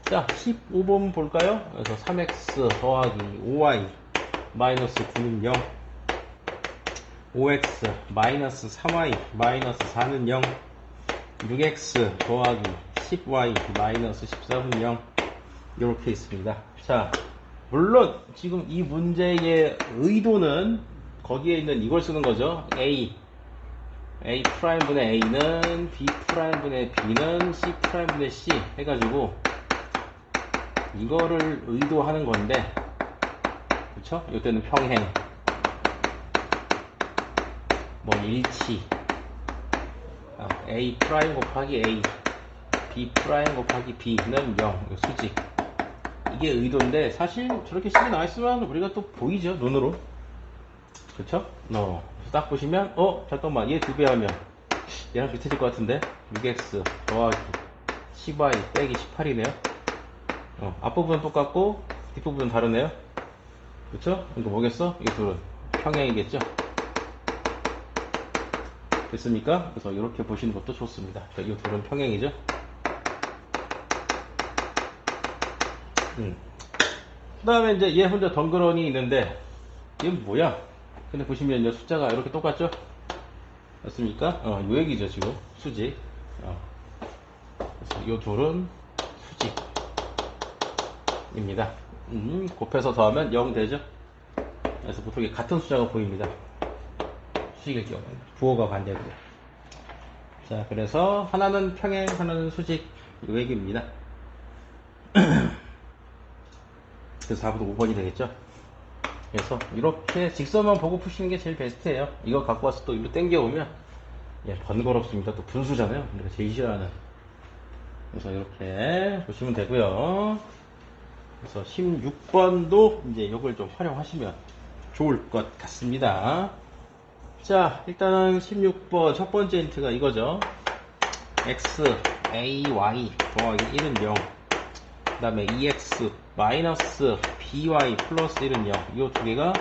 자, 15번 볼까요? 그래서 3x 더하기 5y 마이너스 9는 0, 5x 마이너스 3y 마이너스 4는 0, 6x 더하기 10y 마이너스 14는 0, 이렇게 있습니다. 자, 물론 지금 이 문제의 의도는 거기에 있는 이걸 쓰는 거죠. a 프라임분의 a는 b 프라임분의 b는 c 프라임분의 c 해가지고 이거를 의도하는 건데, 그쵸? 이때는 평행, 뭐 일치, a 프라임 곱하기 a, b 프라임 곱하기 b는 0, 수직, 이게 의도인데 사실 저렇게 식이 나와 있으면 우리가 또 보이죠, 눈으로. 그쵸? 딱 보시면 잠깐만, 얘 2배 하면 얘랑 비슷해질 것 같은데 6x 더하기 10y 빼기 18이네요 앞부분은 똑같고 뒷부분은 다르네요. 그쵸? 이거 뭐겠어? 이 둘은 평행이겠죠? 됐습니까? 그래서 이렇게 보시는 것도 좋습니다. 이 둘은 평행이죠? 그 다음에 이제 얘 혼자 덩그러니 있는데 얘는 뭐야? 근데 보시면 이제 숫자가 이렇게 똑같죠? 맞습니까? 요 얘기죠, 지금. 수직. 그래서 이 둘은 수직입니다. 곱해서 더하면 0 되죠? 그래서 보통 이게 같은 숫자가 보입니다. 수직일 경우는. 부호가 반대고요. 자, 그래서 하나는 평행, 하나는 수직. 이 얘기입니다. 그래서 4부도 5번이 되겠죠? 그래서 이렇게 직선만 보고 푸시는 게 제일 베스트예요. 이거 갖고 와서 또 일로 땡겨오면 번거롭습니다. 또 분수잖아요. 우리가 제일 싫어하는. 그래서 이렇게 보시면 되고요. 그래서 16번도 이제 이걸 좀 활용하시면 좋을 것 같습니다. 자, 일단은 16번 첫 번째 힌트가 이거죠. x, a, y 더하기 1은 0. 그 다음에 2x 마이너스 by 플러스 1은 0. 이 두 개가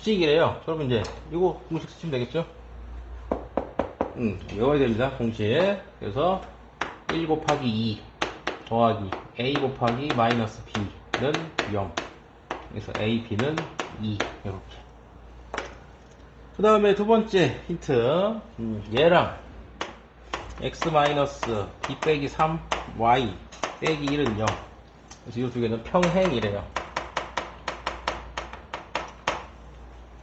수직이래요. 그러면 이제 이거 공식 쓰시면 되겠죠? 외워야 됩니다. 공식. 그래서 1 곱하기 2 더하기 a 곱하기 마이너스 b는 0. 그래서 a, b는 2. 이렇게. 그 다음에 두 번째 힌트. 얘랑 x 마이너스 b 빼기 3 y 빼기 1은 0. 그래서 이 두 개는 평행이래요.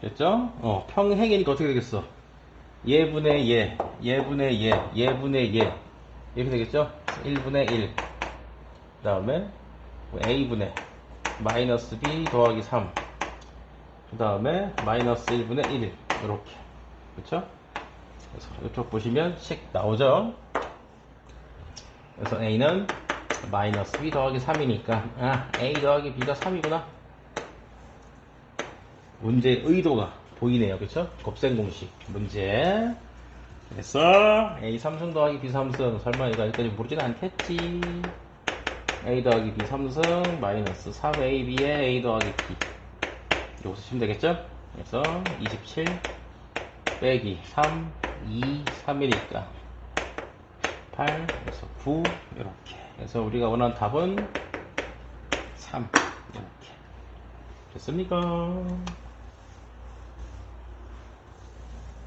됐죠? 평행이니까 어떻게 되겠어? 얘분의 얘, 얘분의 얘, 얘분의 얘. 이렇게 되겠죠? 1분의 1. 그 다음에 a분의 마이너스 b 더하기 3. 그 다음에 마이너스 1분의 1. 이렇게. 그렇죠? 그래서 이쪽 보시면 식 나오죠? 그래서 a는 마이너스 b 더하기 3이니까 a 더하기 b가 3이구나. 문제의 의도가 보이네요. 그쵸? 곱셈 공식 문제. 그래서 a 3승 더하기 b 3승 설마 이거 여기까지 모르진 않겠지. a 더하기 b 3승 마이너스 3ab의 a 더하기 b 이거 쓰시면 되겠죠? 그래서 27 빼기 3 2 3이니까 8 그래서 9 이렇게. 그래서 우리가 원하는 답은 3 이렇게. 됐습니까?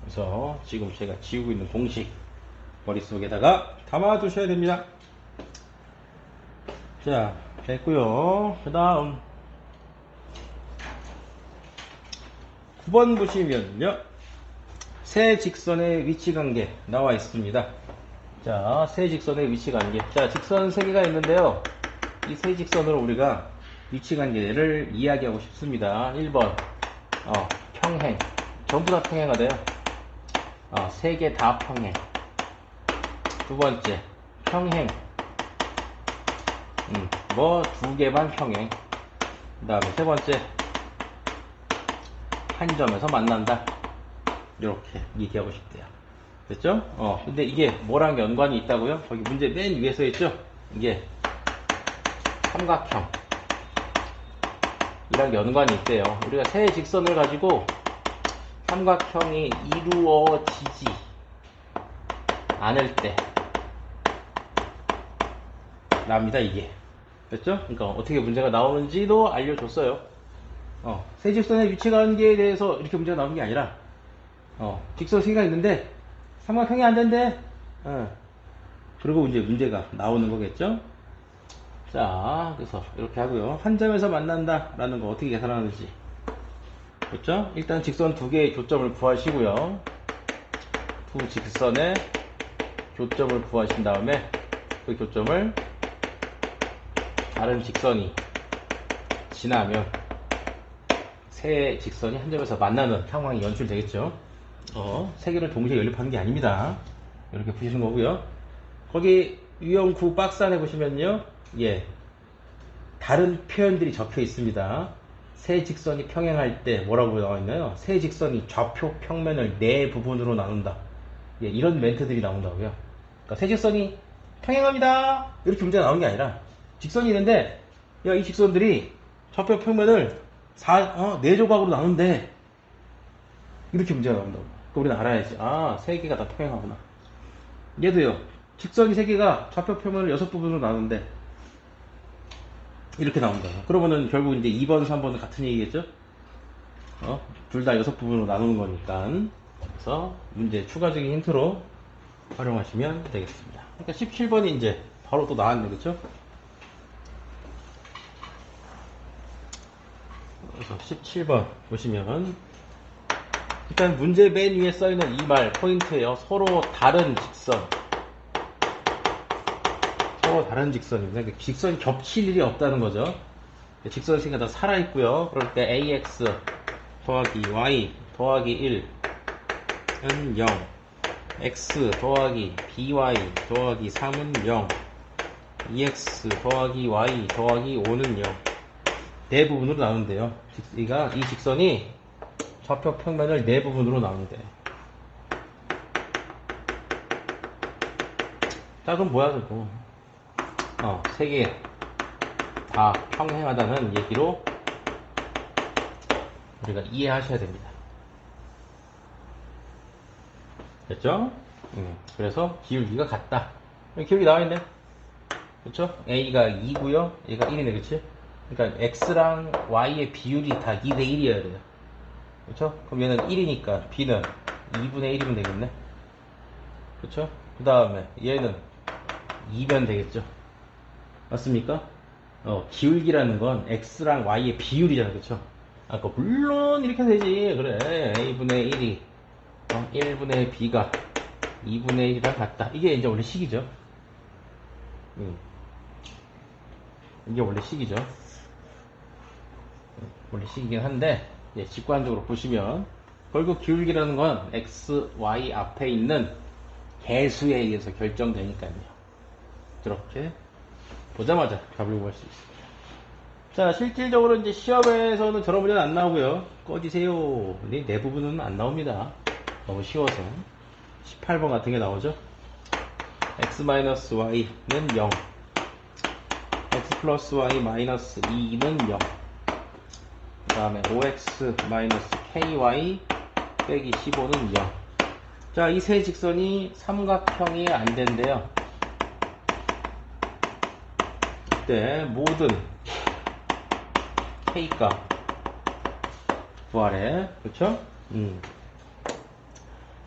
그래서 지금 제가 지우고 있는 공식 머릿속에다가 담아 두셔야 됩니다. 자, 됐고요. 그 다음 9번 보시면요, 세 직선의 위치관계 나와 있습니다. 자, 세 직선의 위치관계. 자, 직선 세 개가 있는데요, 이 세 직선으로 우리가 위치관계를 이야기하고 싶습니다. 1번 평행. 전부 다 평행하대요. 세 개 다 평행. 두 번째, 평행. 두 개만 평행. 그 다음에 세 번째, 한 점에서 만난다. 이렇게 얘기하고 싶대요. 됐죠? 근데 이게 뭐랑 연관이 있다고요? 거기 문제 맨 위에서 있죠? 이게 삼각형. 이랑 연관이 있대요. 우리가 세 직선을 가지고 삼각형이 이루어지지 않을 때 납니다, 이게. 됐죠? 그러니까 어떻게 문제가 나오는지도 알려줬어요. 세 직선의 위치관계에 대해서 이렇게 문제가 나오는 게 아니라, 직선 세 개가 있는데 삼각형이 안 된대. 그리고 이제 문제가 나오는 거겠죠? 자, 그래서 이렇게 하고요. 한 점에서 만난다 라는 거 어떻게 계산하는지. 그렇죠? 일단 직선 두 개의 교점을 구하시고요. 두 직선의 교점을 구하신 다음에 그 교점을 다른 직선이 지나면 세 직선이 한 점에서 만나는 상황이 연출되겠죠. 세 개를 동시에 연립하는 게 아닙니다. 이렇게 푸시는 거고요. 거기 유형 9 박스 안에 보시면요, 다른 표현들이 적혀 있습니다. 세 직선이 평행할 때 뭐라고 나와 있나요? 세 직선이 좌표 평면을 네 부분으로 나눈다. 이런 멘트들이 나온다고요. 그러니까 세 직선이 평행합니다. 이렇게 문제가 나오는 게 아니라, 직선이 있는데, 이 직선들이 좌표 평면을 네 조각으로 나눈대. 이렇게 문제가 나온다고. 그러니까 우리는 알아야지. 세 개가 다 평행하구나. 얘도요, 직선이 세 개가 좌표 평면을 6부분으로 나누는데 이렇게 나온다. 그러면은 결국 이제 2번, 3번은 같은 얘기겠죠? 둘 다 6부분으로 나누는 거니까. 그래서 문제 추가적인 힌트로 활용하시면 되겠습니다. 그러니까 17번이 이제 바로 또 나왔네, 그쵸? 그래서 17번 보시면, 일단 문제 맨 위에 써있는 이 말 포인트예요. 서로 다른 직선. 서로 다른 직선입니다. 그러니까 직선이 겹칠 일이 없다는 거죠. 직선 세 개가 다 살아있고요. 그럴 때 ax 더하기 y 더하기 1은 0, x 더하기 by 더하기 3은 0, 2x 더하기 y 더하기 5는 0. 대부분으로 나눈대요. 이 직선이 좌표 평면을 네 부분으로 나눈대. 자, 그럼 뭐야, 그거. 세 개 다 평행하다는 얘기로 우리가 이해하셔야 됩니다. 됐죠? 그래서 기울기가 같다. 기울기 나와있네. 그쵸? A가 2고요 얘가 1이네. 그치? 그러니까 X랑 Y의 비율이 다 2대 1이어야 돼요. 그쵸? 그럼 얘는 1이니까 B는 2분의 1이면 되겠네. 그쵸? 그 다음에 얘는 2면 되겠죠. 맞습니까? 기울기라는 건 X랑 Y의 비율이잖아. 그쵸? 아까 물론 이렇게 되지. 그래. A분의 1이 1분의 B가 2분의 1이랑 같다. 이게 이제 원래 식이죠. 이게 원래 식이죠. 원래 식이긴 한데, 직관적으로 보시면, 결국 기울기라는 건 x, y 앞에 있는 개수에 의해서 결정되니까요. 이렇게 보자마자 답을 구할 수 있습니다. 자, 실질적으로 이제 시험에서는 저런 문제는 안 나오고요. 꺼지세요. 근데 대부분은 안 나옵니다. 너무 쉬워서. 18번 같은 게 나오죠. x-y는 0. x 플러스 y 마이너스 2는 0. 그 다음에 5x 마이너스 ky 빼기 15는 0. 자, 이 세 직선이 삼각형이 안 된대요. 이때 모든 k값 구하래. 그쵸?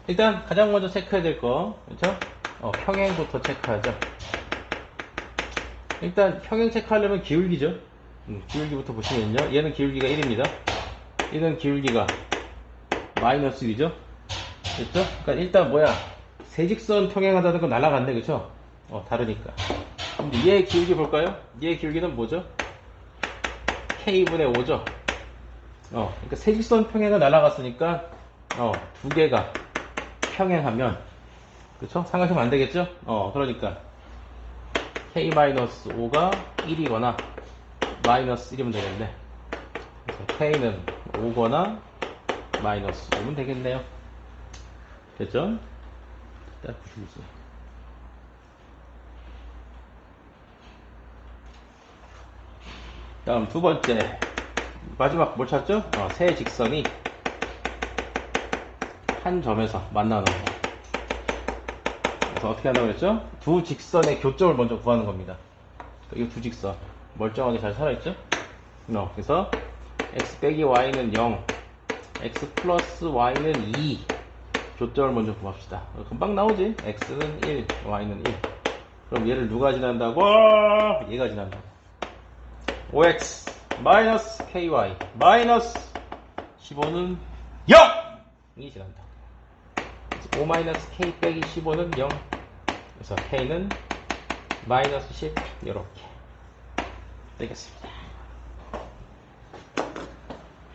일단 가장 먼저 체크해야 될 거, 그쵸? 평행부터 체크하죠. 일단 평행 체크하려면 기울기죠. 기울기부터 보시면요. 얘는 기울기가 1입니다. 얘는 기울기가 마이너스 1이죠. 됐죠? 그러니까 일단 뭐야, 세직선 평행하다는 건 날아갔네. 그쵸? 다르니까. 근데 얘 기울기 볼까요? 얘 기울기는 뭐죠? K분의 5죠. 그러니까 세직선 평행은 날아갔으니까 두 개가 평행하면, 그쵸? 삼각형 안 되겠죠? 그러니까 K-5가 1이거나 마이너스 1이면 되겠네. 그래서 K는 5거나 마이너스 5면 되겠네요. 됐죠? 딱 붙이지. 다음 두 번째. 마지막 뭘 찾죠? 세 직선이 한 점에서 만나는 거. 그래서 어떻게 한다고 그랬죠? 두 직선의 교점을 먼저 구하는 겁니다. 이 두 직선 멀쩡하게 잘 살아있죠? 그래서 x 빼기 y는 0, x 플러스 y는 2 교점을 먼저 구합시다. 금방 나오지? x는 1, y는 1. 그럼 얘를 누가 지난다고? 얘가 지난다고. 5x 마이너스 ky 마이너스 15는 0이 지난다. 5 마이너스 k 빼기 15는 0. 그래서 k는 마이너스 10 이렇게 되겠습니다.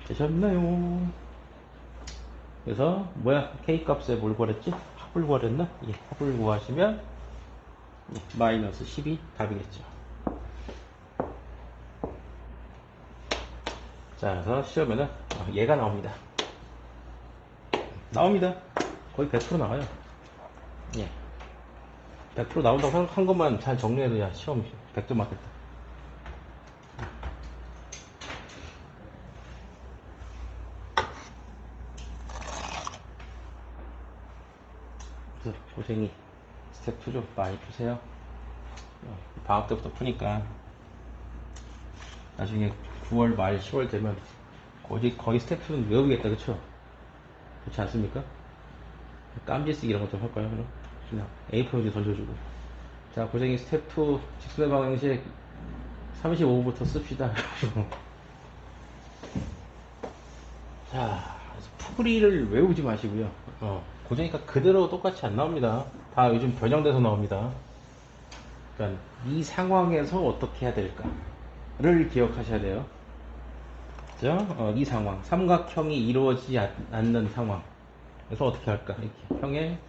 되셨나요? 그래서 뭐야, k 값에 뭘 구하랬지? 합을 구하랬나? 예, 합을 구하시면 마이너스 10이 답이겠죠. 자, 그래서 시험에는 얘가 나옵니다. 나옵니다. 거의 100% 나와요. 예. 100% 나온다고 한 것만 잘 정리해도 시험 100점 맞겠다. 그래서 고생이 스텝 2 좀 많이 푸세요. 방학 때부터 푸니까 나중에 9월 말 10월 되면 거의 스텝 2는 외우겠다. 그쵸? 그렇지 않습니까? 깜지쓰기 이런 것 좀 할까요? 그럼 그냥 A4용지 던져주고. 자, 고생이 스텝 2 직선의 방정식 35부터 씁시다. 자, 푸그리를 외우지 마시고요. 고생이가 그대로 똑같이 안 나옵니다. 다 요즘 변형돼서 나옵니다. 그러니까 이 상황에서 어떻게 해야 될까를 기억하셔야 돼요. 그죠? 이 상황, 삼각형이 이루어지지 않는 상황. 그래서 어떻게 할까? 이렇게 평행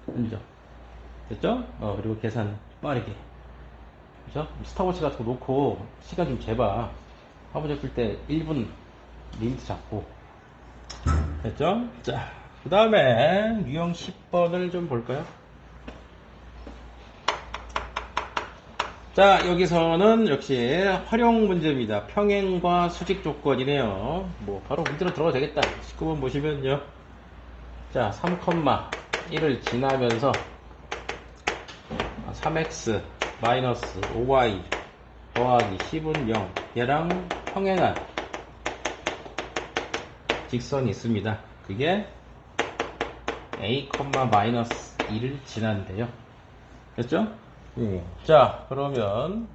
흔적. 됐죠? 그리고 계산 빠르게. 그죠? 스탑워치 같은 거 놓고 시간 좀 재봐. 화보 잡힐 때 1분 리미트 잡고. 됐죠? 자, 그 다음에 유형 10번을 좀 볼까요? 자, 여기서는 역시 활용 문제입니다. 평행과 수직 조건이네요. 뭐, 바로 문제로 들어가도 되겠다. 19번 보시면요. 자, 3,1을 지나면서 3x 마이너스 5y 더하기 10은 0. 얘랑 평행한 직선이 있습니다. 그게 a, 마이너스 2를 지난대요. 됐죠? 자, 그러면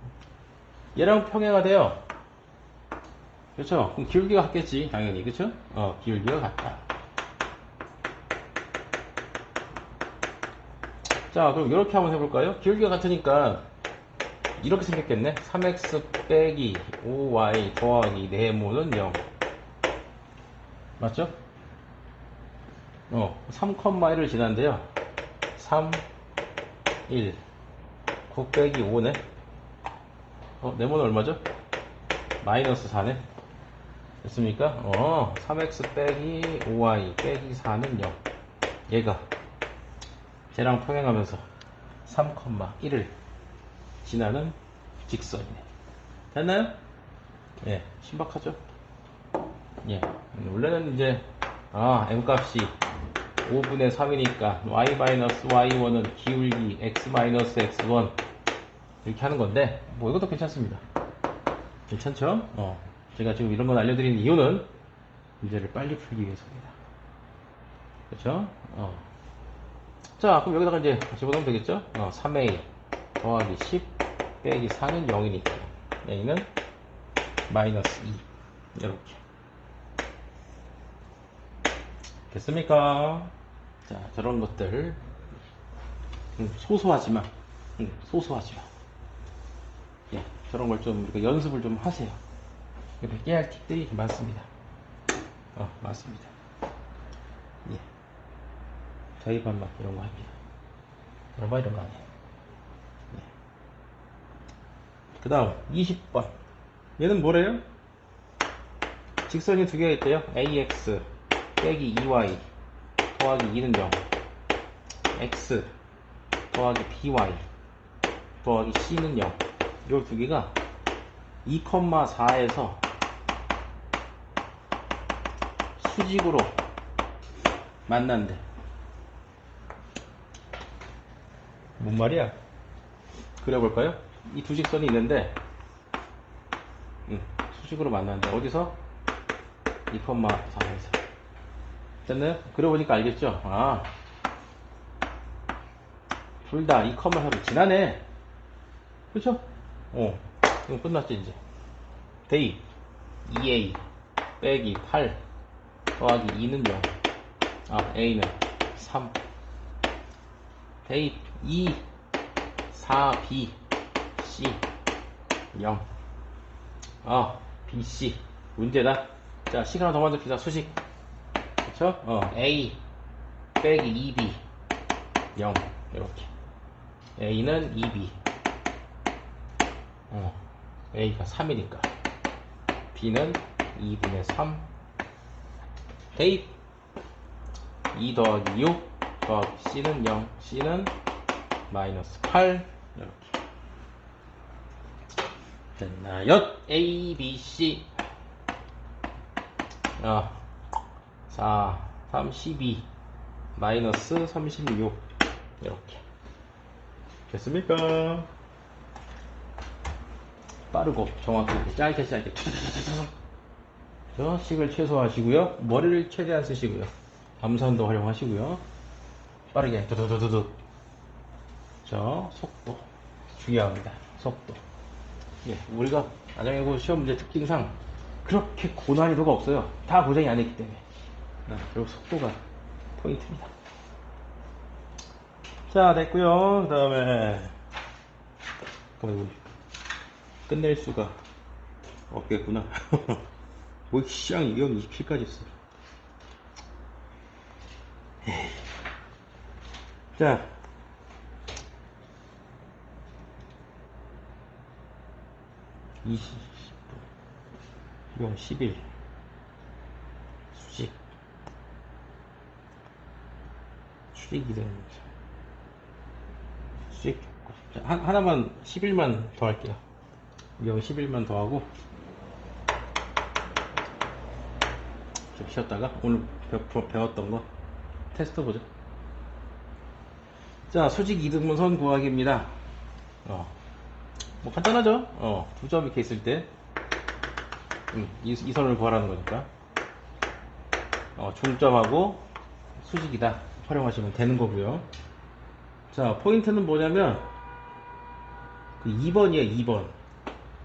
얘랑 평행가 돼요. 그렇죠? 그럼 기울기가 같겠지, 당연히. 그렇죠? 기울기가 같다. 자, 그럼 이렇게 한번 해볼까요? 기울기가 같으니까 이렇게 생겼겠네. 3x 빼기 5y 더하기 네모는 0. 맞죠? 3,1을 지난데요. 3, 1. 9 빼기 5네. 네모는 얼마죠? 마이너스 4네. 됐습니까? 3x 빼기 5y 빼기 4는 0. 얘가 쟤랑 평행하면서 3,1을 지나는 직선이네. 됐나요? 예, 신박하죠? 예, 원래는 이제 m값이 5분의 3이니까 y-y1은 기울기 x-x1 이렇게 하는 건데, 뭐 이것도 괜찮습니다. 괜찮죠? 제가 지금 이런 건 알려드리는 이유는 문제를 빨리 풀기 위해서입니다. 그렇죠? 자, 그럼 여기다가 이제 집어넣으면 되겠죠? 3a 더하기 10 빼기 4는 0이니까 a는 마이너스 2 이렇게 됐습니까? 자, 저런 것들 소소하지만 예, 저런 걸 좀 연습을 좀 하세요. 이렇게 깨알 팁들이 많습니다. 많습니다. 예, 저희반 막 이런 거 합니다. 얼마 이런 거 안 해요. 예. 그 다음 20번 얘는 뭐래요? 직선이 두 개가 있대요. ax 빼기 2y 더하기 2는 0, x 더하기 by 더하기 c는 0. 요 두 개가 2,4에서 수직으로 만난대. 뭔 말이야? 그려볼까요? 이 두 직선이 있는데 수직으로 만난대. 어디서? 2,4에서. 됐나요? 그려보니까 알겠죠? 둘 다 2,4를 지나네. 그쵸? 이거 끝났지 이제. 대입 2a 빼기 8 더하기 2는 0. a는 3. 대입 2 4b c 0. bc 문제다. 자, 식 하나 더 만듭시다. 수식. 그쵸? a 빼기 2b 0 이렇게. a는 2b. a가 3이니까 b는 2분의 3 대입 2 더하기 6 더하기 c는 0 c는 마이너스 8 이렇게 됐나요? a, b, c 4, 32 마이너스 36 이렇게 됐습니까? 빠르고 정확하게 짧게 식을 최소화하시고요. 머리를 최대한 쓰시고요. 암산도 활용하시고요. 빠르게 두두두두두. 속도 중요합니다. 속도. 예, 우리가 안정외고 시험 문제 특징상 그렇게 고난이도가 없어요. 다 고정이 안 했기 때문에. 그리고 속도가 포인트입니다. 자, 됐고요. 그 다음에 끝낼 수가 없겠구나. 뭐 시장 227까지 있어. 자, 이건 10일 수직이 되는 거죠. 수직 자, 하나만 11만 더 할게요. 영 11만 더 하고 좀 쉬었다가 오늘 배웠던 거 테스트 보죠. 자, 수직 이등분선 구하기입니다. 뭐 간단하죠? 두 점 이렇게 있을 때 이 선을 구하라는 거니까 중점하고 수직이다 활용하시면 되는 거고요. 자, 포인트는 뭐냐면 그 2번이에요.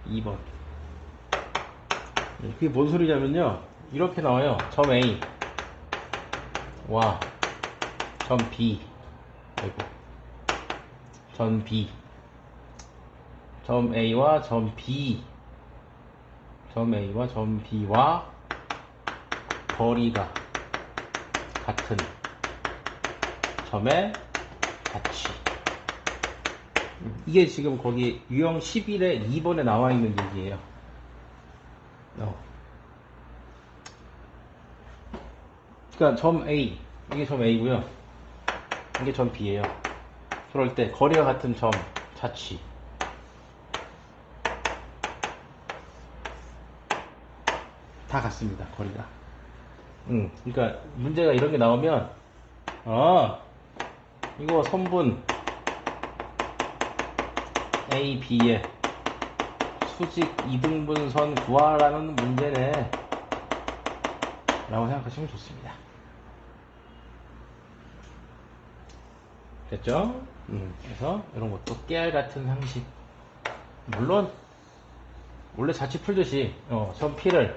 2번 그게 뭔 소리냐면요, 이렇게 나와요. 점 A 와 점 B, 아이고, 점 B, 점 A와 점 B, 점 A와 점 B와 거리가 같은 점의 가치. 이게 지금 거기 유형 11의 2번에 나와 있는 얘기예요. 그러니까 점 A, 이게 점 A고요. 이게 점 B예요. 그럴 때 거리가 같은 점 자치. 다 같습니다. 거리가. 그러니까 문제가 이런 게 나오면 이거 선분 A, B의 수직 이등분선 구하라는 문제네 라고 생각하시면 좋습니다. 됐죠? 그래서 이런 것도 깨알 같은 상식. 물론 원래 자취 풀듯이 점 P를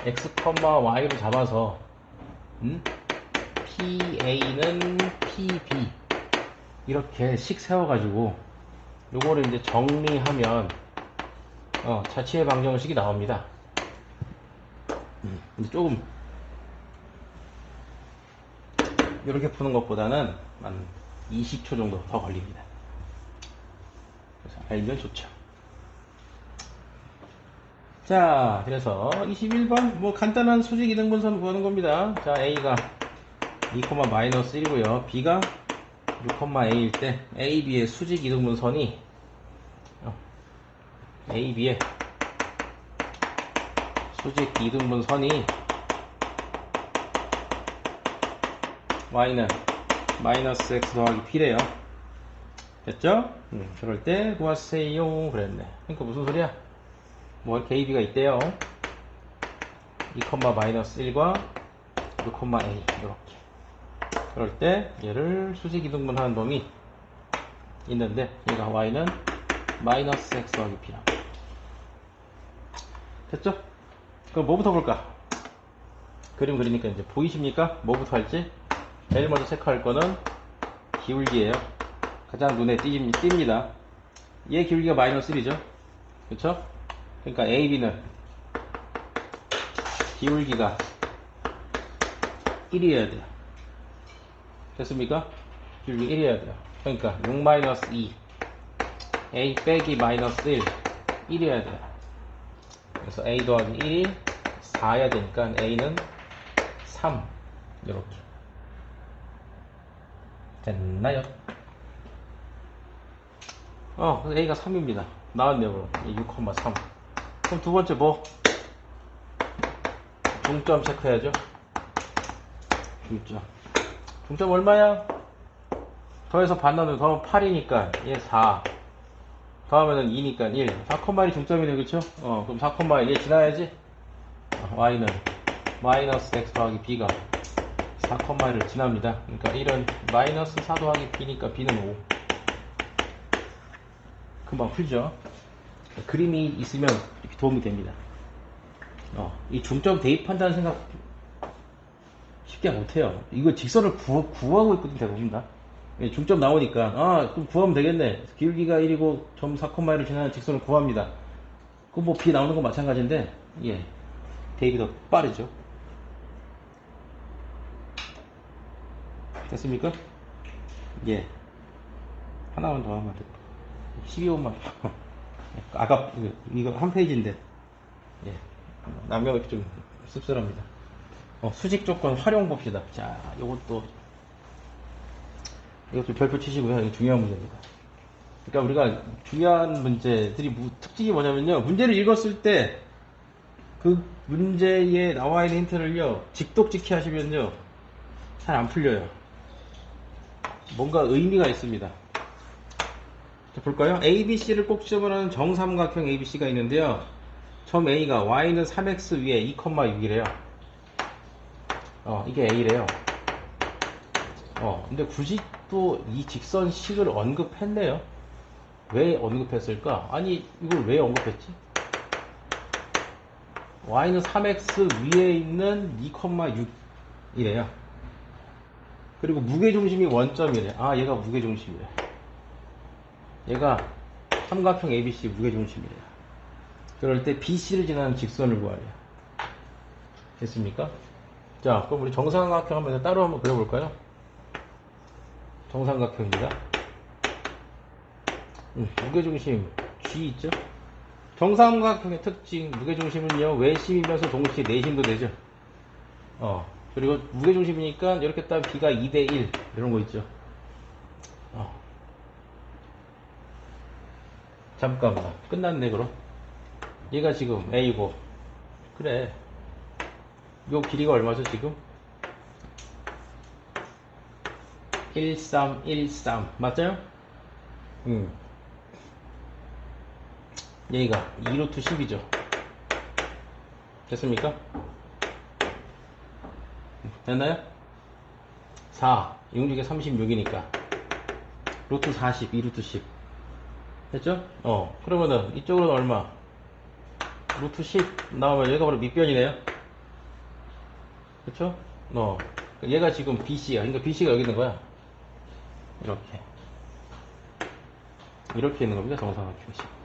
X, Y로 잡아서 PA는 PB 이렇게 식 세워가지고 요거를 이제 정리하면 자취의 방정식이 나옵니다. 근데 조금 이렇게 푸는 것보다는 한 20초 정도 더 걸립니다. 그래서 알면 좋죠. 자, 그래서 21번 뭐 간단한 수직 이등분선 구하는 겁니다. 자, A가 2,-1이고요. B가 6,A일 때 A, B의 수직 이등분선이 A, B의 수직 이등분선이 Y는 마이너스 X 더하기 B래요. 됐죠? 그럴 때 구하세요 그랬네. 그러니까 무슨 소리야? 뭐 이렇게 A, B가 있대요. 2,-1과 6,A 이렇게. 그럴 때 얘를 수직 이등분 하는 놈이 있는데 얘가 Y는 마이너스 X 더하기 B라. 됐죠? 그럼 뭐부터 볼까? 그림 그리니까 이제 보이십니까? 뭐부터 할지? 제일 먼저 체크할 거는 기울기예요. 가장 눈에 띕니다. 얘 기울기가 마이너스 1이죠. 그쵸? 그러니까 AB는 기울기가 1이어야 돼요. 됐습니까? 기울기 1이어야 돼요. 그러니까 6-2 A 빼기 마이너스 1 1이어야 돼요. 그래서 A 더하기 1이 4여야 되니까 A는 3 이렇게 됐나요? A가 3입니다. 나왔네요. 그럼 6,3. 그럼 두 번째 뭐? 중점 체크해야죠. 중점 얼마야? 더해서 반 나누면 더하면 8이니까 얘 4 더하면은 2니까 1. 4,1이 중점이네, 그쵸? 그럼 4,1 얘 지나야지. Y는 마이너스 X 더하기 B가 4,1을 지납니다. 그러니까 1은 마이너스 4 더하기 B니까 B는 5. 금방 풀죠. 그림이 있으면 이렇게 도움이 됩니다. 이 중점 대입한다는 생각 쉽게 못해요. 이거 직선을 구하고 있거든, 대부분 다. 중점 나오니까 그럼 구하면 되겠네. 기울기가 1이고 점 4,1을 지나는 직선을 구합니다. 그럼 뭐 B 나오는 건 마찬가지인데 대입이 더 빠르죠. 됐습니까? 하나만 더 하면 돼. 12호만 아까 이거 한 페이지인데 남겨놓기 좀 씁쓸합니다. 수직 조건 활용 봅시다. 자, 이것도 별표 치시고요. 이거 중요한 문제입니다. 그러니까 우리가 중요한 문제들이 특징이 뭐냐면요. 문제를 읽었을 때 그 문제에 나와 있는 힌트를요. 직독직히 하시면요. 잘 안 풀려요. 뭔가 의미가 있습니다. 자, 볼까요? ABC를 꼭 지점으로 하는 정삼각형 ABC가 있는데요. 점 A가 Y는 3X 위에 2,6이래요. 이게 A래요. 근데 굳이 또 이 직선식을 언급했네요. 왜 언급했을까? 아니, 이걸 왜 언급했지? Y는 3X 위에 있는 2,6이래요. 그리고 무게중심이 원점이래. 아, 얘가 무게중심이래. 얘가 삼각형 ABC 무게중심이래요. 그럴 때 BC를 지나는 직선을 구하래요. 됐습니까? 자, 그럼 우리 정삼각형 한번 따로 한번 그려볼까요? 정삼각형입니다. 무게중심 G 있죠? 정삼각형의 특징, 무게중심은요, 외심이면서 동시에 내심도 되죠. 그리고 무게중심이니까 이렇게 따면 B가 2대1 이런 거 있죠. 잠깐만, 끝났네. 그럼 얘가 지금 A고, 그래, 요 길이가 얼마죠 지금? 1313 맞아요? 얘가 2루트 10이죠. 됐습니까? 됐나요? 4 6, 6에 36이니까 루트 40 2루트 10 됐죠? 그러면은 이쪽으로는 얼마? 루트 10 나오면 얘가 바로 밑변이네요. 그쵸? 얘가 지금 BC야. 그러니까 BC가 여기 있는 거야. 이렇게 있는 겁니다. 정삼각형이.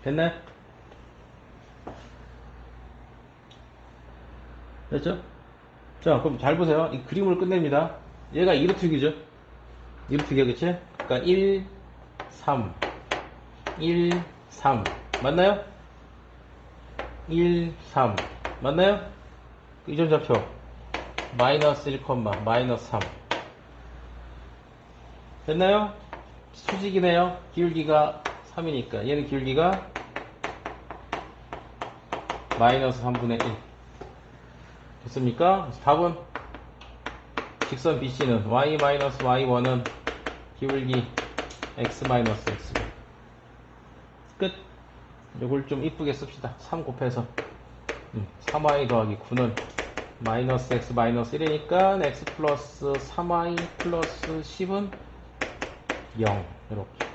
됐나요? 됐죠? 자, 그럼 잘 보세요. 이 그림을 끝냅니다. 얘가 2루트기죠? 2루트기야, 그치? 그러니까 1, 3, 1, 3 맞나요? 1, 3 맞나요? 이 점 잡혀. 마이너스 1, 마이너스 3 됐나요? 수직이네요. 기울기가 3이니까 얘는 기울기가 마이너스 3분의 1 됐습니까? 답은 직선 BC는 y-y1은 기울기 x-x 끝. 요걸 좀 이쁘게 씁시다. 3 곱해서 3y 더하기 9는 마이너스 x 마이너스 1이니까 x 플러스 3y 플러스 10은 0 이렇게.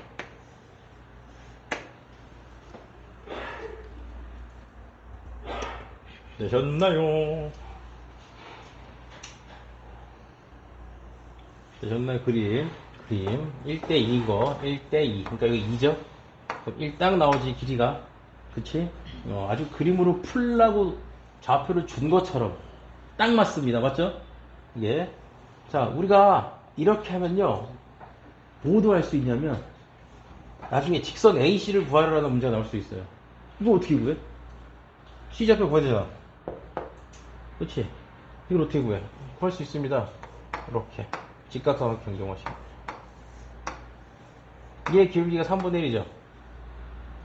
되셨나요? 되셨나요? 그림 1대2인 거 1대2 그러니까 여기 2죠? 그럼 1 딱 나오지 길이가 그치? 아주 그림으로 풀라고 좌표를 준 것처럼 딱 맞습니다. 맞죠? 예. 자, 우리가 이렇게 하면요 뭐도 할 수 있냐면 나중에 직선 AC를 구하라는 문제가 나올 수 있어요. 이거 어떻게 구해? C좌표 구해야 되잖아. 그치? 이걸 어떻게 구해? 구할 수 있습니다. 이렇게 직각삼각형 이용하시면 얘 기울기가 3분의 1이죠.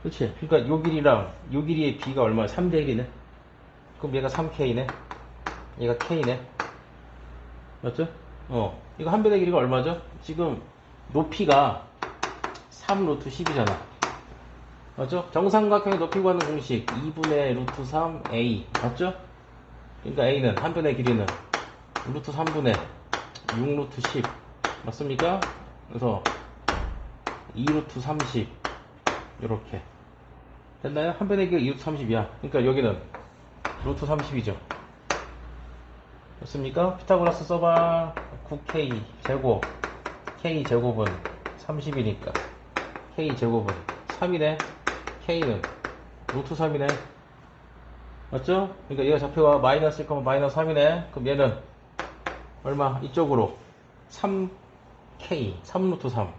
그치? 그러니까 요 길이랑 요 길이의 B가 얼마야? 3대 1이네. 그럼 얘가 3K네. 얘가 K네. 맞죠? 이거 한 변의 길이가 얼마죠? 지금 높이가 3 루트 10이잖아. 맞죠? 정삼각형의 높이 구하는 공식 2분의 루트 3 A 맞죠? 그러니까 A는 한 변의 길이는 루트 3분의 6 루트 10 맞습니까? 그래서 2 루트 30 이렇게 됐나요? 한 변의 길이가 2 루트 30이야. 그러니까 여기는 루트 30이죠. 됐습니까? 피타고라스 써봐. 9K 제곱 K 제곱은 30이니까 K 제곱은 3이네. K는 루트 3이네. 맞죠? 그러니까 얘가 좌표가 마이너스 1, 마이너스 3이네. 그럼 얘는 얼마? 이쪽으로 3K 3 루트 3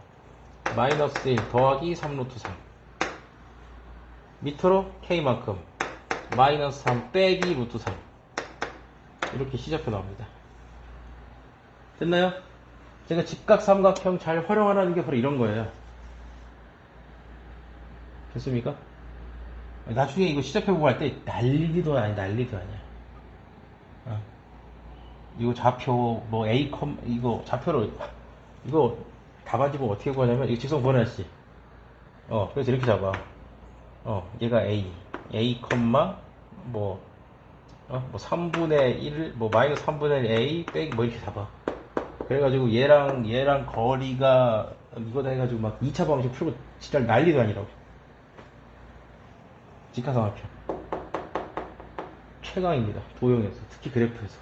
마이너스 1 더하기 3 루트 3 밑으로 K만큼 마이너스 3 빼기 루트 3 이렇게 C좌표 나옵니다. 됐나요? 제가 직각삼각형 잘 활용하라는 게 바로 이런 거예요. 됐습니까? 나중에 이거 C좌표 보고 할 때 난리도 아니야. 어. 이거 좌표 뭐 A 이거 좌표로 이거 다 가지고 어떻게 구하냐면 이거 직선 구하나씨. 그래서 이렇게 잡아. 얘가 A 뭐 3분의 1, 뭐 마이너스 3분의 1 A 빼기 뭐 이렇게 잡아. 그래가지고 얘랑 거리가 이거다 해가지고 막 2차 방식 풀고 진짜 난리도 아니라고. 직각삼각형 최강입니다. 도형에서 특히 그래프에서.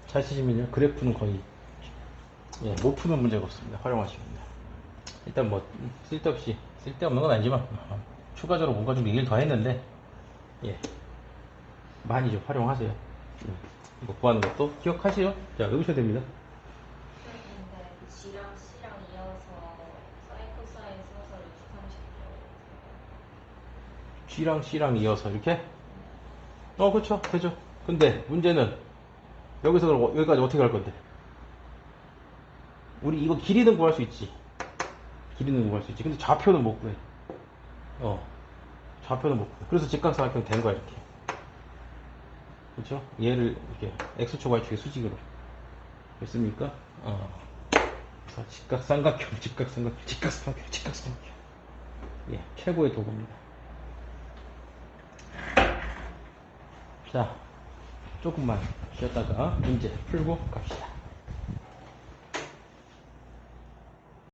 잘 쓰시면요 그래프는 거의 못 푸는 문제가 없습니다. 활용하시면 돼요. 일단 뭐 쓸데없는 건 아니지만 추가적으로 뭔가 좀 얘기를 더 했는데 많이 좀 활용하세요. 이거 구하는 것도 기억하시죠? 자, 외우셔야 됩니다. 근데 G랑 C랑 이어서 사인 코사인 써서 30도. G랑 C랑 이어서 이렇게? 그렇죠. 되죠. 근데 문제는 여기서 그럼 여기까지 어떻게 갈 건데? 우리 이거 길이는 구할 수 있지. 근데 좌표는 못 구해. 좌표는 못 구해. 그래서 직각삼각형 된 거야, 이렇게. 그렇죠? 얘를 이렇게 X축, Y축의 수직으로. 됐습니까? 그래서 직각삼각형. 최고의 도구입니다. 자, 조금만 쉬었다가 문제 풀고 갑시다.